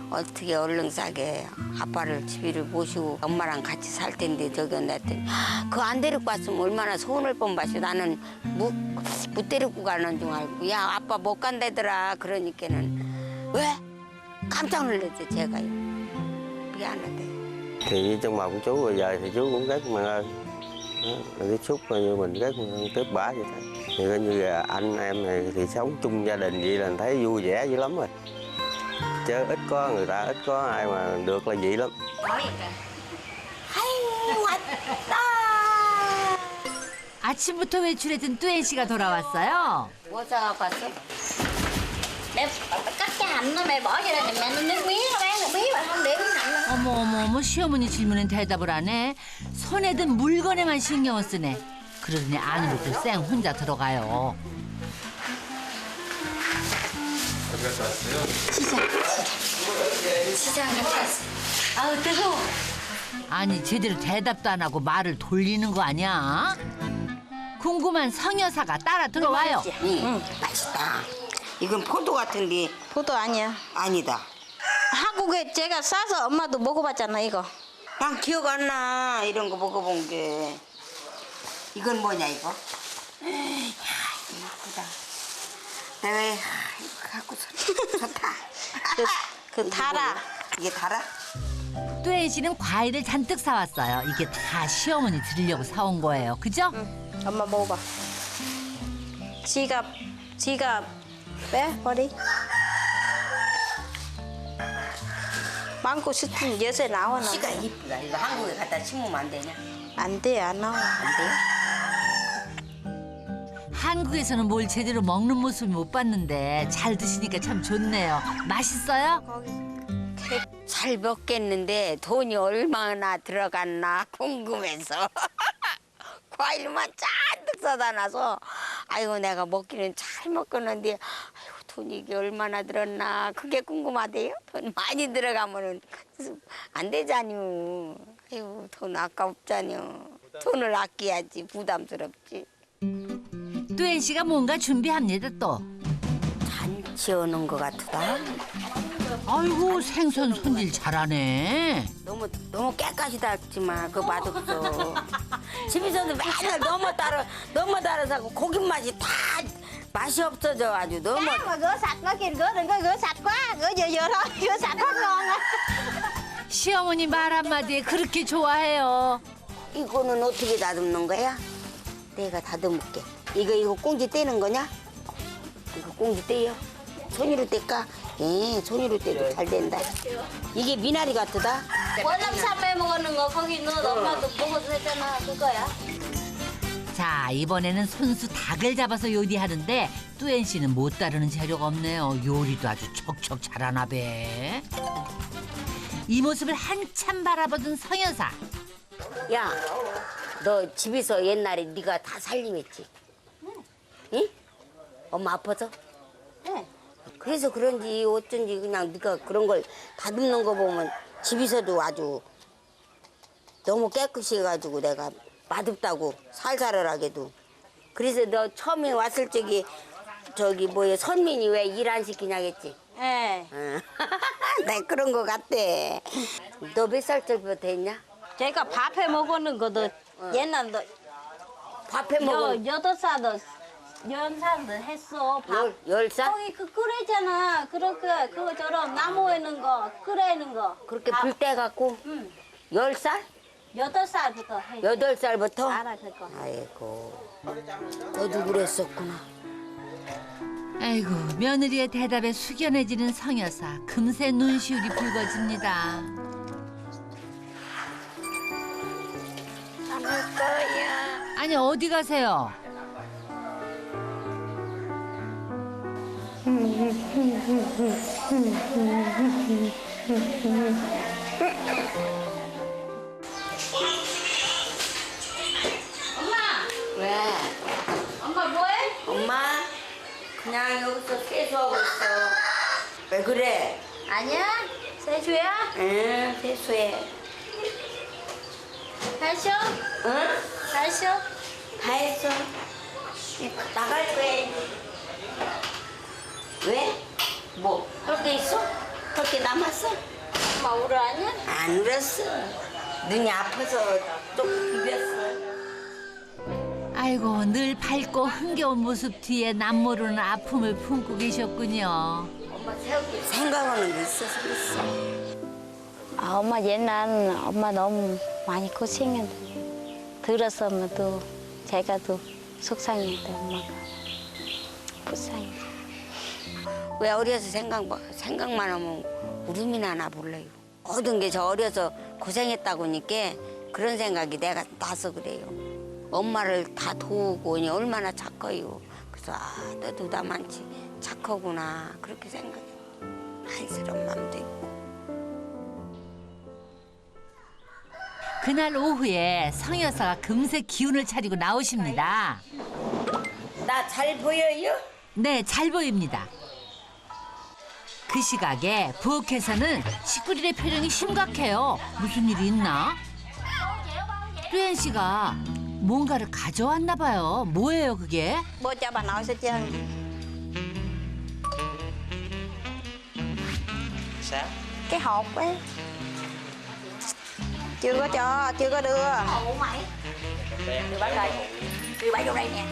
어떻게 얼른 싸게 아빠를 집에를 모시고 엄마랑 같이 살 텐데 저기 했더니 그거 안 데리고 갔으면 얼마나 서운할 뻔봤어. 나는 못 데리고 가는 줄 알고 야 아빠 못 간다더라 그러니까는 왜? 깜짝 놀랐죠 제가요. 미안하대. Thì trong lòng chú bây giờ thì chú cũng rất mừng ơn. Cái xúc coi như mình rất mừng ơn tiếp bả vậy thôi. Thì coi như là anh em này thì sống chung gia đình vậy là thấy vui vẻ dữ lắm rồi. Chứ ít có người ta ít có ai mà được là vậy lắm. 아침부터 외출했던 뚜엔 씨가 돌아왔어요. 뭐 사갖고 왔어? Mẹ cắt cái hạnh đó mẹ bỏ vô đây mẹ nó nước mía nó bán được mía mà không để miếng hạnh đâu. 어머 시어머니 질문엔 대답을 안 해. 손에 든 물건에만 신경을 쓰네. 그러더니 안으로 또 쌩 혼자 들어가요. 어디 갔다 왔어요? 시장 갔다 왔어. 아우 뜨거워. 아니 제대로 대답도 안 하고 말을 돌리는 거 아니야? 궁금한 성 여사가 따라 들어와요. 응, 맛있다. 이건 포도 같은데 포도 아니야. 아니다. 한국에 제가 싸서 엄마도 먹어봤잖아 이거. 난 기억 안 나. 이런 거 먹어본 게. 이건 뭐냐 이거? 야, 이쁘다. 내가 이거 갖고 좋다. 그 달아. 이게 달아? 뚜엔 씨는 과일을 잔뜩 사왔어요. 이게 다 시어머니 드리려고 사온 거예요. 그죠? 엄마 먹어봐. 지갑 빼 버리. 망고 싶은 요새 나오나? 씨가 이쁘다. 이거 한국에 갖다 심으면 안 되냐? 안 돼, 안 나와. 안 돼? 한국에서는 뭘 제대로 먹는 모습을 못 봤는데 잘 드시니까 참 좋네요. 맛있어요? 잘 먹겠는데 돈이 얼마나 들어갔나 궁금해서 과일만 잔뜩 사다 놔서 아이고 내가 먹기는 잘 먹겠는데 아이고 돈이 이게 얼마나 들었나 그게 궁금하대요. 돈 많이 들어가면은 안 되잖요. 아이고 돈 아깝잖요. 돈을 아껴야지 부담스럽지. 뚜엔 씨가 뭔가 준비합니다 또. 잔치 오는 것 같다. 아이고 생선 손질 잘하네. 너무 깨끗이 닦지만 그거 맛없어. 집에서도 맨날 너무 따라 사고 고기 맛이 다 맛이 없어져 아주 너무. Mà rửa sạch nó kìa, đừng có rửa sạch quá, rửa vừa thôi, rửa sạch hết ngon á. 시어머니 말 한마디에 그렇게 좋아해요. 이거는 어떻게 다듬는 거야? 내가 다듬을게. 이거 꽁지 떼는 거냐? 이거 꽁지 떼요? 손으로 뗄까? 예, 손으로 떼도 잘 된다. 이게 미나리 같다. 월남쌈에 먹는 거 거기 넣어 엄마도 먹어도 되잖아 그거야. 자 이번에는 손수 닭을 잡아서 요리하는데 뚜엔 씨는 못 따르는 재료가 없네요. 요리도 아주 척척 잘하나 봐. 이 모습을 한참 바라보던 서여사. 야, 너 집에서 옛날에 네가 다 살림했지? 응? 엄마 아파서? 응. 그래서 그런지 어쩐지 그냥 네가 그런 걸 다듬는 거 보면 집에서도 아주 너무 깨끗이 해가지고 내가 맛없다고 살살하게도. 그래서 너 처음에 왔을 적이 저기 뭐야 선민이 왜 일 안 시키냐겠지? 예. 응. 나 그런 거 같대. 너 몇 살 때부터 했냐? 제가 밥해 먹는 것도 옛날도 밥해 먹어. 8살도 10살도 했어. 밥. 10살? 거기 그 끓이잖아. 그렇게 그거처럼 나무에는 거 끓이는 거. 그렇게 밥. 불 때 갖고 응. 10살? 8살부터 해. 8살부터? 알아 그거. 아이고, 너도 그랬었구나. 아이고 며느리의 대답에 숙연해지는 성여사. 금세 눈시울이 붉어집니다. 안 할 거야. 아니 어디 가세요? 왜? 엄마 뭐해? 엄마, 그냥 여기서 그래? 아니야? 세수야? 응, 세수해. 다 했어? 응? 다 했어? 다 했어. 나갈 거야. 왜? 뭐, 할 게 있어? 할 게 남았어? 엄마 울어 아니야? 안 울었어. 눈이 아파서 좀 비볐어. 아이고 늘 밝고 흥겨운 모습 뒤에 남모르는 아픔을 품고 계셨군요. 생각하는 게 있어서 그랬어. 아, 엄마 옛날 엄마 너무 많이 고생했는데 들었으면 또 제가 또 속상했는데 엄마가 불쌍해. 왜 어려서 생각만 하면 울음이 나나 몰라요. 모든 게 저 어려서 고생했다고 하니까 그런 생각이 내가 나서 그래요. 엄마를 다 도우고 얼마나 착해요. 그래서 너도 나만치 착하구나 그렇게 생각해요. 안쓰러운 마음도 있고. 그날 오후에 성 여사가 금세 기운을 차리고 나오십니다. 나 잘 보여요? 네, 잘 보입니다. 그 시각에 부엌에서는 식구들의 표정이 심각해요. 무슨 일이 있나? 뚜엔 씨가 뭔가를 가져왔나 봐요. 뭐예요, 그게? Bố cho bà nội sẽ chơi. Sao? Cái hộp ấy. Chưa có cho, chưa có đưa. Đưa bán đây. Đưa bán vô đây nè.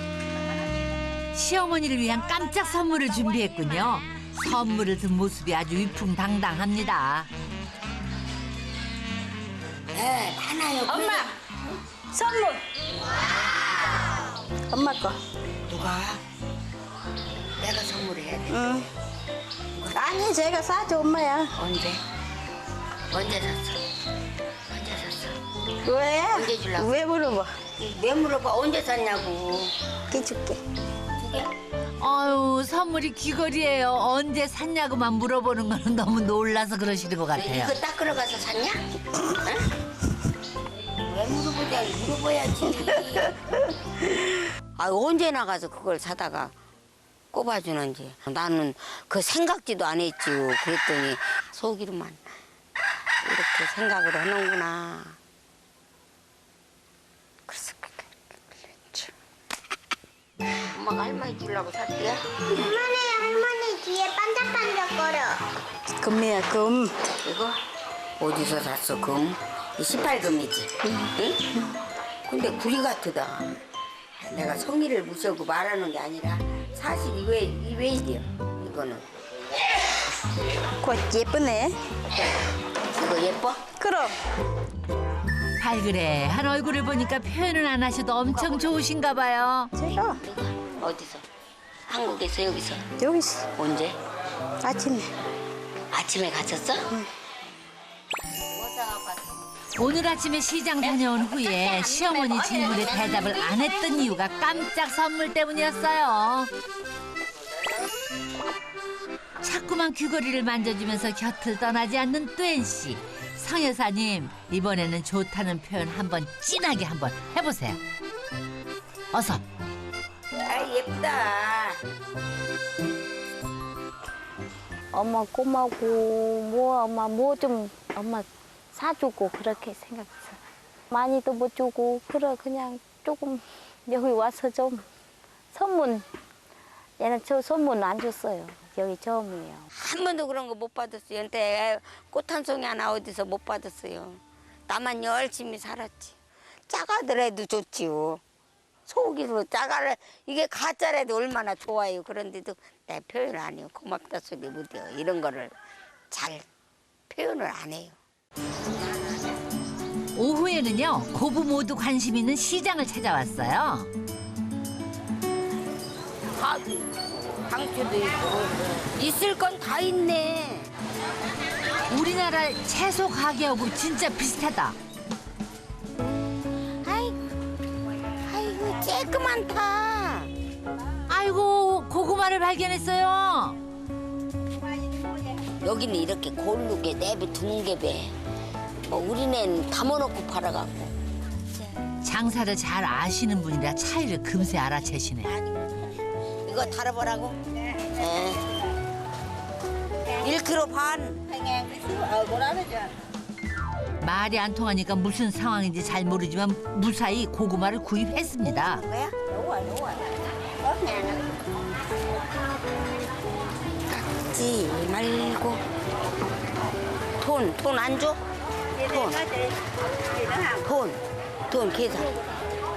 시어머니를 위한 깜짝 선물을 준비했군요. 선물을 든 모습이 아주 위풍당당합니다. 네, 많아요. 엄마! 선물! 엄마 거. 누가? 내가 선물해야 돼. 응. 아니, 제가 사줘, 엄마야. 언제? 언제 샀어? 언제 샀어? 왜? 언제 주려고? 왜 물어봐? 왜 물어봐? 언제 샀냐고. 끼줄게. 아유, 선물이 귀걸이에요. 언제 샀냐고만 물어보는 거는 너무 놀라서 그러시는 것 같아요. 이거 닦으러 가서 샀냐? 응? 왜 물어보냐? 물어봐야지. 아, 언제 나가서 그걸 사다가 꼽아주는지. 나는 그 생각지도 안 했지요. 그랬더니 속이로만 이렇게 생각을 하는구나. 그래서 엄마가 할머니 주려고 샀대요? 할머니 뒤에 반짝반짝거려. 금이야, 금. 이거? 어디서 샀어, 금? 18금이지? 응? 근데 구리 같으다. 내가 성의를 무시하고 말하는 게 아니라 사실 이왜 이래요, 이거는. 그거 예쁘네. 이거 예뻐? 그럼. 발그레한 얼굴을 보니까 표현은 안 하셔도 엄청 좋으신가 봐요. 제가 어디서? 한국에서 여기서? 여기 있어. 언제? 아침에. 아침에 갔었어? 응. 오늘 아침에 시장 다녀온 후에 시어머니 질문에 대답을 안 했던 이유가 깜짝 선물 때문이었어요. 자꾸만 귀걸이를 만져주면서 곁을 떠나지 않는 뚜엔 씨. 성 여사님, 이번에는 좋다는 표현 한번 진하게 한번 해보세요. 어서. 아, 예쁘다. 엄마 고마고 엄마 뭐 좀 엄마 사주고 그렇게 생각했어. 많이도 못 주고 그냥 조금 여기 와서 좀 선물. 얘는 저 선물 안 줬어요. 여기 처음이에요. 한 번도 그런 거 못 받았어요. 근데 꽃 한 송이 하나 어디서 못 받았어요. 나만 열심히 살았지. 작아더라도 좋지요. 속이로 작아라. 이게 가짜라도 얼마나 좋아요. 그런데도 내 표현을 안 해요. 고맙다 소리 못해요. 이런 거를 잘 표현을 안 해요. 오후에는요, 고부 모두 관심 있는 시장을 찾아왔어요. 상추도 있고 있을 건 다 있네. 우리나라 채소 가게하고 진짜 비슷하다. 아이고 쬐끄만다. 아이고, 고구마를 발견했어요. 여기는 이렇게 고르게 내비두는 게 배. 뭐 우리는 담아놓고 팔아갖고. 장사를 잘 아시는 분이라 차이를 금세 알아채시네. 이거 달아보라고? 네. 1kg 반. 말이 안 통하니까 무슨 상황인지 잘 모르지만 무사히 고구마를 구입했습니다. 뭐야? 깎지 말고. 돈 안 줘? 돈 계산.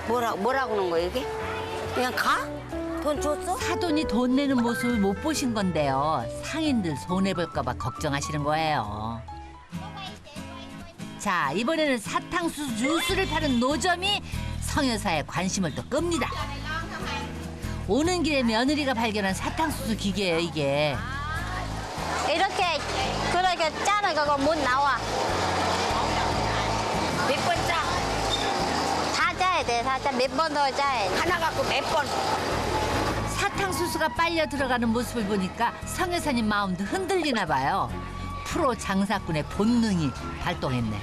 뭐라고 하는 거야 이게? 그냥 가? 돈 줬어? 사돈이 돈 내는 모습을 못 보신 건데요. 상인들 손해볼까 봐 걱정하시는 거예요. 자, 이번에는 사탕수수 주스를 파는 노점이 성여사의 관심을 또 끕니다. 오는 길에 며느리가 발견한 사탕수수 기계예요, 이게. 이렇게 그렇게 짜는 거가 못 나와. 몇 번 짜? 다 짜야 돼. 다 짜. 몇 번 더 짜야 돼. 하나 갖고 몇 번? 사탕수수가 빨려 들어가는 모습을 보니까 성여사님 마음도 흔들리나 봐요. 프로 장사꾼의 본능이 발동했네.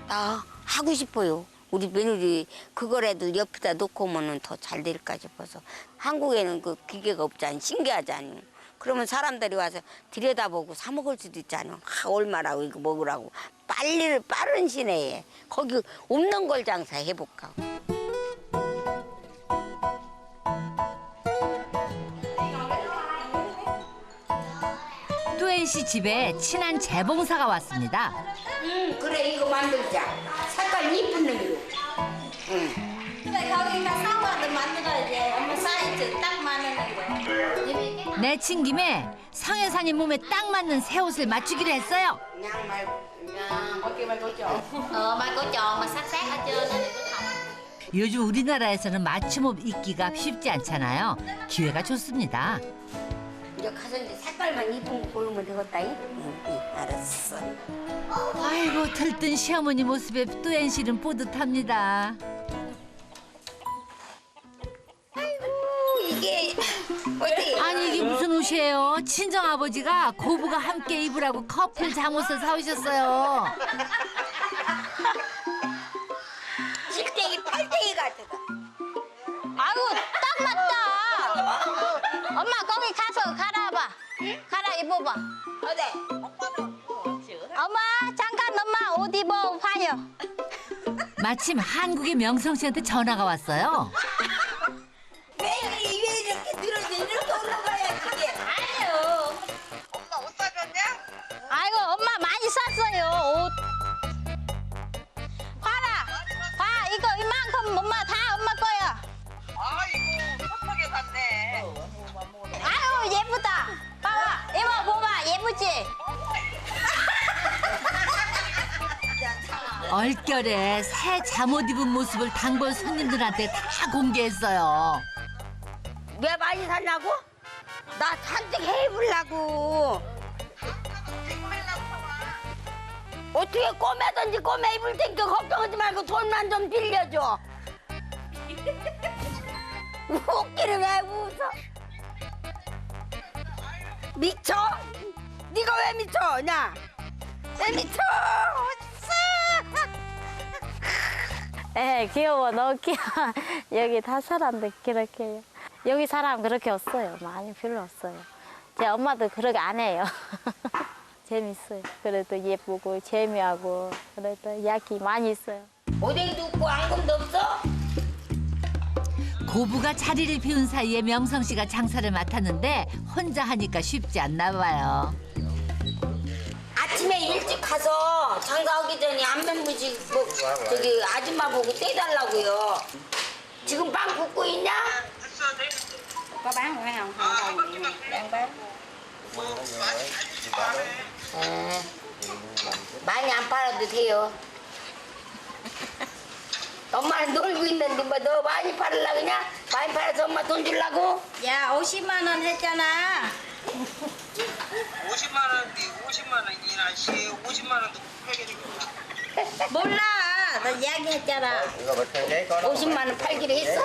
나 하고 싶어요. 우리 며느리 그거라도 옆에다 놓고 오면 더 잘 될까 싶어서. 한국에는 그 기계가 없잖니. 신기하잖니. 그러면 사람들이 와서 들여다보고 사 먹을 수도 있잖아. 얼마라고 이거 먹으라고. 빠른 시내에 거기 없는 걸 장사해볼까. 뚜엔 씨 집에 친한 재봉사가 왔습니다. 그래 이거 만들자. 색깔 이쁜 놈이로. 그래 거기가 사과도 만들어야지. 엄마 사이즈 딱 맞는 거. 내친 김에 성여사님 몸에 딱 맞는 새 옷을 맞추기로 했어요. 그냥 말고 Mai có tròn mà sắc sắc ở trên đó để có thọc. 요즘 우리나라에서는 맞춤옷 입기가 쉽지 않잖아요. 기회가 좋습니다. 이제 가서 이제 색깔만 이쁜 거 고르면 되겠다. 응, 알았어. 아이고 들뜬 시어머니 모습에 뚜엔 씨는 뿌듯합니다. 이게 어디? 아니 이게 무슨 옷이에요? 친정 아버지가 고부가 함께 입으라고 커플 잠옷을 사오셨어요. 실대기 팔대기 같다. 아이고 딱 맞다. 엄마 거기 가서 갈아봐. 갈아 입어봐. 어디? 엄마 잠깐 엄마 옷 입어 봐요. 마침 한국의 명성 씨한테 전화가 왔어요. 왜 이렇게 늘어져? 이렇게 올라가야지 이게. 아니요. 엄마 옷 사줬냐? 아이고 엄마 많이 샀어요 옷. 봐라. 봐 이거 이만큼 엄마 다 엄마 거야. 아이고 섭하게 샀네. 아유 예쁘다. 봐봐 이모 봐봐 예쁘지? 얼결에 새 잠옷 입은 모습을 단골 손님들한테 다 공개했어요. 왜 많이 샀냐고? 나 잔뜩 해입으려고. 어떻게 꼬매든지 꼬매 입을 테니까 걱정하지 말고 돈만 좀 빌려줘. 웃기는 왜 웃어? 미쳐? 네가 왜 미쳐? 냐? 왜 미쳐? 에 귀여워 너무 귀여워. 여기 다 사람들 그렇게 해요. 여기 사람 그렇게 없어요. 많이 별로 없어요. 제 엄마도 그렇게 안 해요. 재밌어요. 그래도 예쁘고 재미하고 그래도 약이 많이 있어요. 오뎅도 없고 앙금도 없어? 고부가 자리를 비운 사이에 명성 씨가 장사를 맡았는데 혼자 하니까 쉽지 않나 봐요. 아침에 일찍 가서 장사하기 전에 안면무지 뭐 저기 아줌마 보고 떼달라고요. 지금 빵 굽고 있냐? Có bán nữa không? Không đâu, đang bán. 많이 안 팔아도 돼요. 엄마는 놀고 있는데 뭐 너 많이 팔으려 그냥? 많이 팔아서 엄마 돈 주려고? Dạ 50만 원 했잖아. 50만 원인데 50만 원이나 50만 원도 팔게 되겠다. 몰라. 나 이야기했잖아. 50만 원 팔기로 했어?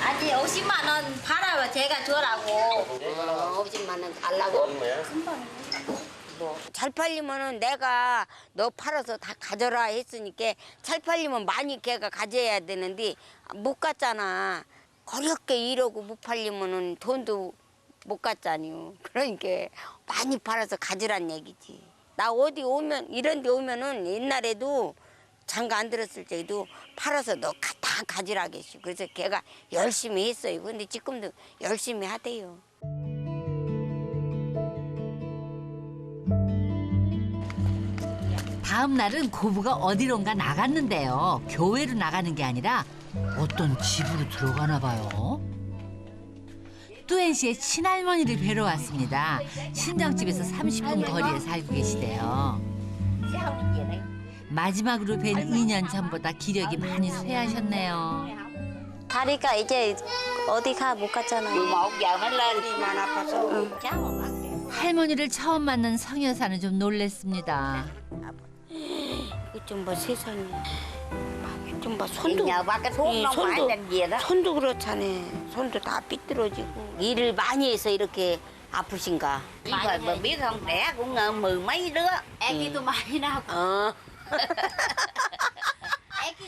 아니 50만 원 팔아봐 제가 주라고. 50만 원 달라고? 뭐 잘 팔리면은 내가 너 팔아서 다 가져라 했으니까 잘 팔리면 많이 걔가 가져야 되는데 못 갔잖아. 어렵게 이러고 못 팔리면은 돈도 못 갔잖아요. 그러니까 많이 팔아서 가지란 얘기지. 나 어디 오면 이런 데 오면은 옛날에도 장가 안 들었을 때도 팔아서 너 다 가지라겠어. 그래서 걔가 열심히 했어요. 근데 지금도 열심히 하대요. 다음 날은 고부가 어디론가 나갔는데요. 교회로 나가는 게 아니라 어떤 집으로 들어가나 봐요. 뚜엔 씨의 친할머니를 뵈러 왔습니다. 친정집에서 30분 거리에 살고 계시대요. 마지막으로 뵌 2년 전보다 기력이 많이 쇠하셨네요. 다리가 이제 어디 못 갔잖아요. 만 아파서. 할머니를 처음 만난 성 여사는 좀 놀랬습니다. 좀 봐 세상에. 좀 봐 손도. 손도 그렇잖아. 손도 다 삐뚤어지고. 일을 많이 해서 이렇게 아프신가? Mà biết không, đẻ cũng mười mấy đứa. 애기도 많이 나고.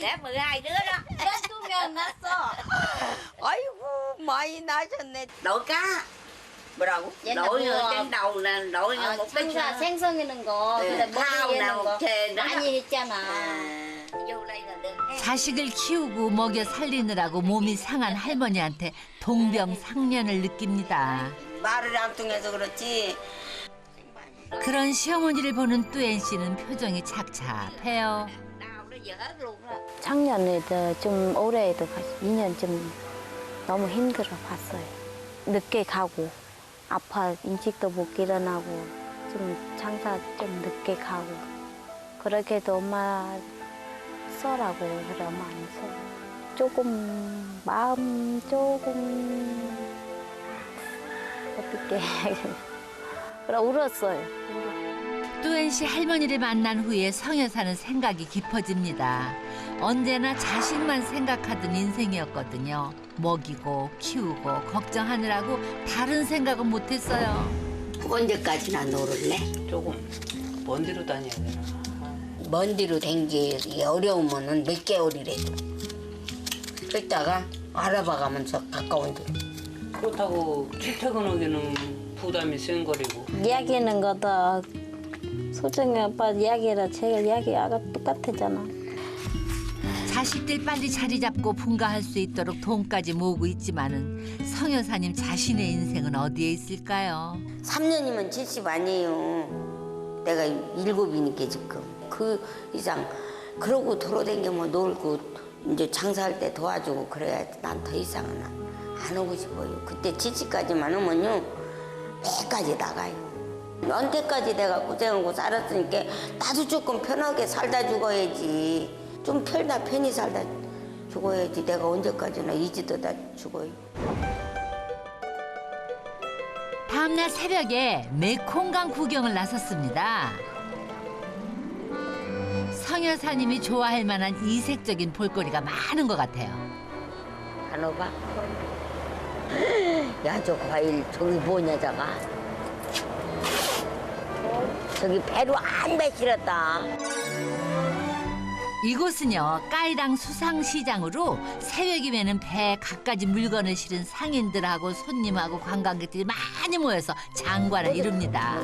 đẻ 12 đứa đó. 12명 났어. 아이고 많이 나셨네. đội cá. 뭐라고? đội trên đầu nè, đội một cái 장사 생성하는 거, 네, 근데 phao 머리 nào 하는 거 chè đó. 많이 했잖아. vô đây là được. 자식을 키우고 먹여 살리느라고 몸이 상한 할머니한테 동병상련을 느낍니다. 말을 안 통해서 그렇지. 그런 시어머니를 보는 뚜엔 씨는 표정이 착잡해요. Đau nó dở luôn đó. 작년에 좀 올해에도 2년 좀 너무 힘들어 봤어요. 늦게 가고 아파 인식도 못 일어나고 좀 장사 좀 늦게 가고 그렇게도 엄마 써라고 그래 엄마 안 써. 조금 마음 조금 어떻게 그래 울었어요. 뚜엔 씨 할머니를 만난 후에 성 여사는 생각이 깊어집니다. 언제나 자식만 생각하던 인생이었거든요. 먹이고 키우고 걱정하느라고 다른 생각은 못했어요. 언제까지나 놀을래? 조금 먼 데로 다녀야 되나. 먼 뒤로 댕기기 어려우면은 몇 개월이라도. 그랬다가 알아봐가면서 가까운 데. 그렇다고 출퇴근하기는 부담이 센 거리고. 이야기하는 거다 소정이 아빠 이야기라 제가 이야기가 똑같았잖아. 자식들 빨리 자리 잡고 분가할 수 있도록 돈까지 모으고 있지만은 성 여사님 자신의 인생은 어디에 있을까요? 3년이면 70 아니에요. 내가 7이니까 지금. 그 이상 그러고 돌아다니면 놀고 이제 장사할 때 도와주고 그래야지. 난 더 이상은 안 오고 싶어요. 그때 70까지만 오면요 매까지 나가요. 언제까지 내가 고생하고 살았으니까 나도 조금 편하게 살다 죽어야지. 좀 편히 살다 죽어야지. 내가 언제까지나 이지도다 죽어요. 다음날 새벽에 메콩강 구경을 나섰습니다. 성 여사님이 좋아할 만한 이색적인 볼거리가 많은 것 같아요. 안 오봐? 야, 저 과일 저기 뭐냐 저가? 저기 배로 한 배 실었다. 이곳은요 까이랑 수상시장으로 새벽이면은 배에 갖가지 물건을 실은 상인들하고 손님하고 관광객들이 많이 모여서 장관을 이룹니다.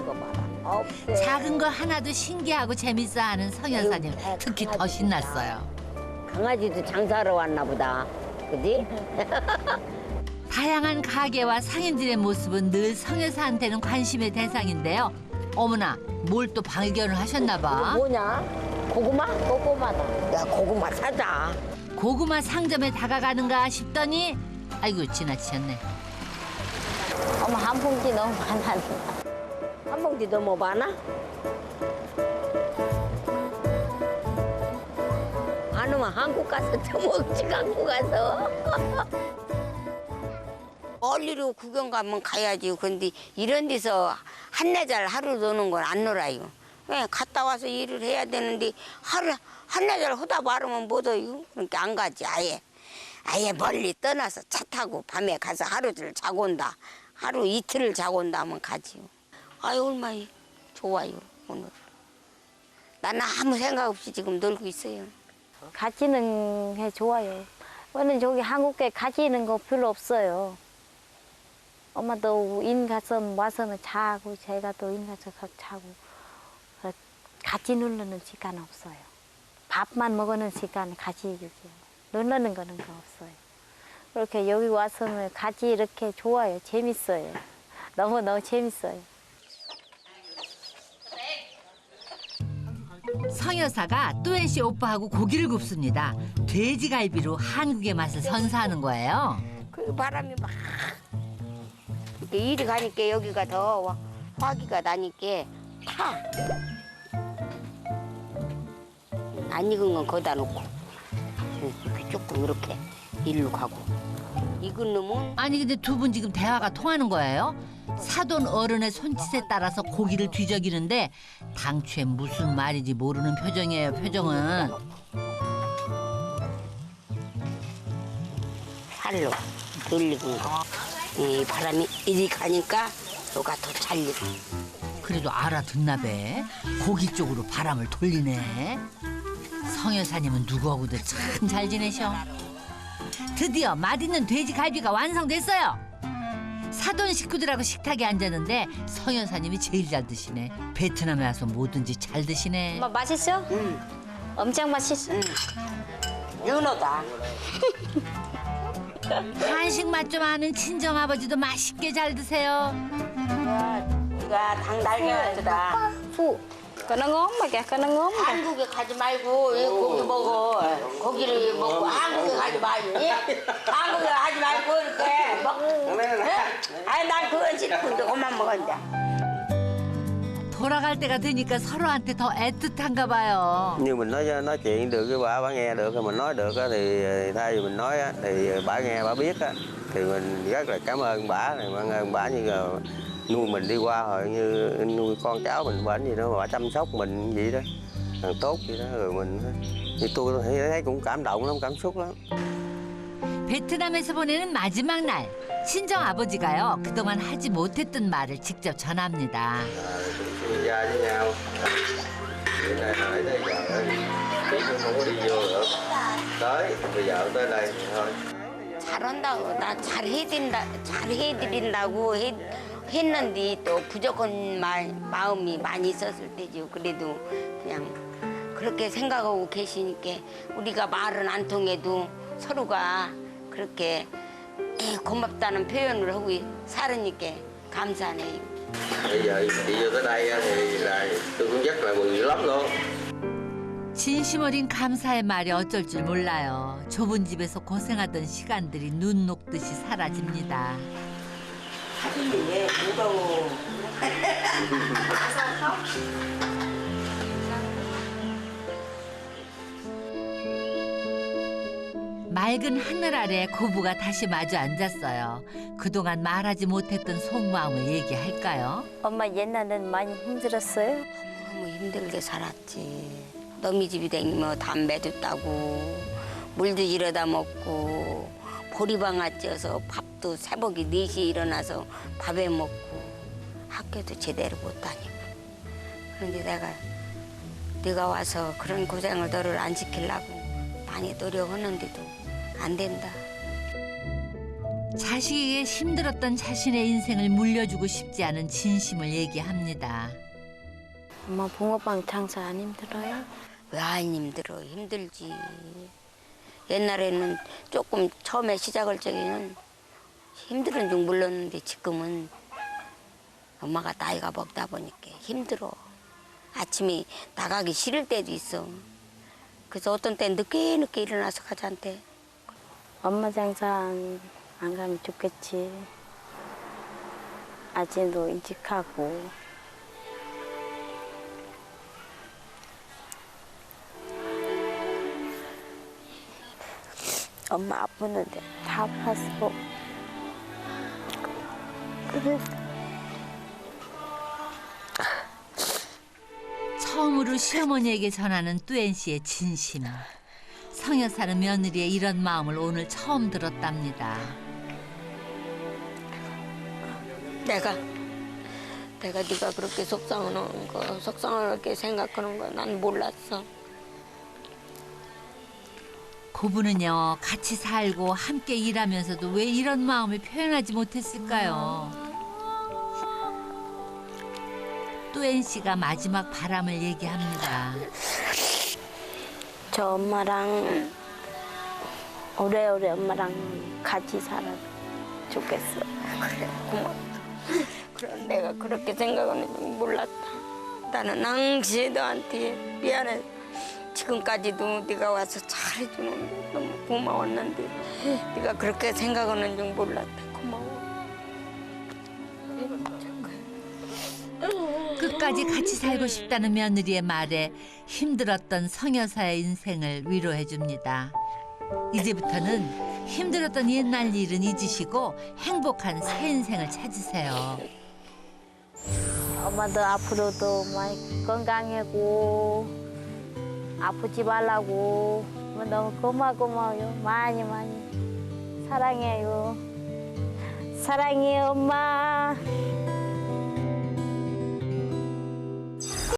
작은 거 하나도 신기하고 재밌어하는 성 여사님 특히 더 신났어요. 강아지도 장사하러 왔나 보다. 그지? 다양한 가게와 상인들의 모습은 늘 성 여사한테는 관심의 대상인데요. 어머나 뭘 또 발견을 하셨나 봐. 뭐냐? 고구마? 고구마다. 야, 고구마 사자. 고구마 상점에 다가가는가 싶더니 아이고 지나치셨네. 엄마 한 봉지 너무 많아. 한 봉지 너무 많아? 안 오면 한국 가서 저 먹지 갖고 가서. 멀리로 구경 가면 가야지. 근데 이런 데서 한나절 하루 노는 건 안 놀아요. 왜 갔다 와서 일을 해야 되는데 한나절 하다 말으면 못 와요. 그러니까 안 가지 아예. 아예 멀리 떠나서 차 타고 밤에 가서 하루를 자고 온다. 하루 이틀을 자고 온다 하면 가지요. 아유 얼마나 좋아요 오늘. 나는 아무 생각 없이 지금 놀고 있어요. 가지는 게 좋아요. 저는 저기 한국에 가지는 거 별로 없어요. 엄마도 인 가서 와서는 자고 제가 또 인 가서 자고 같이 놀는 시간 없어요. 밥만 먹는 시간 같이 이렇게 놀는 거는 없어요. 그렇게 여기 와서는 같이 이렇게 좋아요. 재밌어요. 너무너무 재밌어요. 성여사가 뚜엔 씨 오빠하고 고기를 굽습니다. 돼지갈비로 한국의 맛을 선사하는 거예요. 그 바람이 막 이리 가니까 여기가 더 화기가 나니까 타. 안 익은 건 거기다 놓고 조금 이렇게 일로 가고 익은 놈은 아니 근데 두 분 지금 대화가 통하는 거예요? 사돈 어른의 손짓에 따라서 고기를 뒤적이는데 당최 무슨 말인지 모르는 표정이에요. 표정은. 살로 덜 익은 거. 이 바람이 이리 가니까 너가 더 잘 익어. 그래도 알아듣나 배. 고기 쪽으로 바람을 돌리네. 성여사님은 누구하고도 참 잘 지내셔. 드디어 맛있는 돼지갈비가 완성됐어요. 사돈 식구들하고 식탁에 앉았는데 성여사님이 제일 잘 드시네. 베트남에 와서 뭐든지 잘 드시네. 엄마 맛있어? 응. 엄청 맛있어? 응. 연어다. 한식 맛 좀 아는 친정아버지도 맛있게 잘 드세요. 네가 당 날개가지다. 푸. 그는 엄마 그는 엄마. 한국에 가지 말고 이 고기 먹어. 고기를 먹고 한국에 가지 말고. 한국에 가지 말고 이렇게 먹. 아니 난 그건 싫은데 그만 먹어 이제. 돌아갈 때가 되니까 서로한테 더 애틋한가 봐요. Như mình nói chuyện được cái bà nghe được, mình nói được á, thì thay vì mình nói á, thì bà nghe bà biết á, thì mình rất là cảm ơn bà này, cảm ơn bà như là nuôi mình đi qua rồi như nuôi con cháu mình bệnh gì đó mà bà chăm sóc mình vậy đó, càng tốt vậy đó, rồi mình thì tôi thấy cũng cảm động lắm, cảm xúc lắm. 베트남에서 보내는 마지막 날 친정 아버지가요 그동안 하지 못했던 말을 직접 전합니다. Đi ra với nhau. Bữa nay hỏi tới giờ chị cũng không có đi vô được. Tới bây giờ tới đây thì thôi. 잘한다고 나 잘해드린다고 했는데 또 부족한 마음이 많이 있었을 때죠. 그래도 그냥 그렇게 생각하고 계시니까 우리가 말은 안 통해도 서로가 그렇게 고맙다는 표현을 하고 살으니까 감사하네요. Bây giờ chị vô tới đây thì là tôi cũng rất là mừng dữ lắm luôn. 진심 어린 감사의 말이 어쩔 줄 몰라요. 좁은 집에서 고생하던 시간들이 눈 녹듯이 사라집니다. 사진이 왜 무거워? 맑은 하늘 아래 고부가 다시 마주 앉았어요. 그동안 말하지 못했던 속마음을 얘기할까요? 엄마 옛날에는 많이 힘들었어요? 너무 힘들게 살았지. 너미 집이 다니면 담배도 따고 물도 이러다 먹고 보리방아 쪄서 밥도 새벽에 4시에 일어나서 밥에 먹고 학교도 제대로 못 다니고. 그런데 내가 와서 그런 고생을 너를 안 시키려고 많이 노력하는데도 안 된다. 자식에게 힘들었던 자신의 인생을 물려주고 싶지 않은 진심을 얘기합니다. 엄마 붕어빵 장사 안 힘들어요? 왜 안 힘들어? 힘들지. 옛날에는 조금 처음에 시작할 적에는 힘들은 줄 몰랐는데 지금은 엄마가 나이가 먹다 보니까 힘들어. 아침에 나가기 싫을 때도 있어. 그래서 어떤 때 늦게 일어나서 가자한테. 엄마 장사 안 가면 좋겠지. 아침도 일찍 하고. 엄마 아프는데 다 아팠어. 처음으로 시어머니에게 전하는 뚜엔 씨의 진심. 성여사는 며느리의 이런 마음을 오늘 처음 들었답니다. 내가 네가 그렇게 속상하게 생각하는 거 난 몰랐어. 고부는요, 같이 살고 함께 일하면서도 왜 이런 마음을 표현하지 못했을까요? 뚜엔 씨가 마지막 바람을 얘기합니다. 저 엄마랑 오래오래 엄마랑 같이 살아 좋겠어. 고마워. 그럼 내가 그렇게 생각하는 줄 몰랐다. 나는 항시 너한테 미안해. 지금까지도 네가 와서 잘해주는데 너무 고마웠는데 네가 그렇게 생각하는 줄 몰랐다. 고마워. 끝까지 같이 살고 싶다는 며느리의 말에 힘들었던 성여사의 인생을 위로해 줍니다. 이제부터는 힘들었던 옛날 일은 잊으시고 행복한 새 인생을 찾으세요. 엄마도 앞으로도 많이 건강하고 아프지 말라고 너무 고마워요. 많이 사랑해요. 사랑해요 엄마.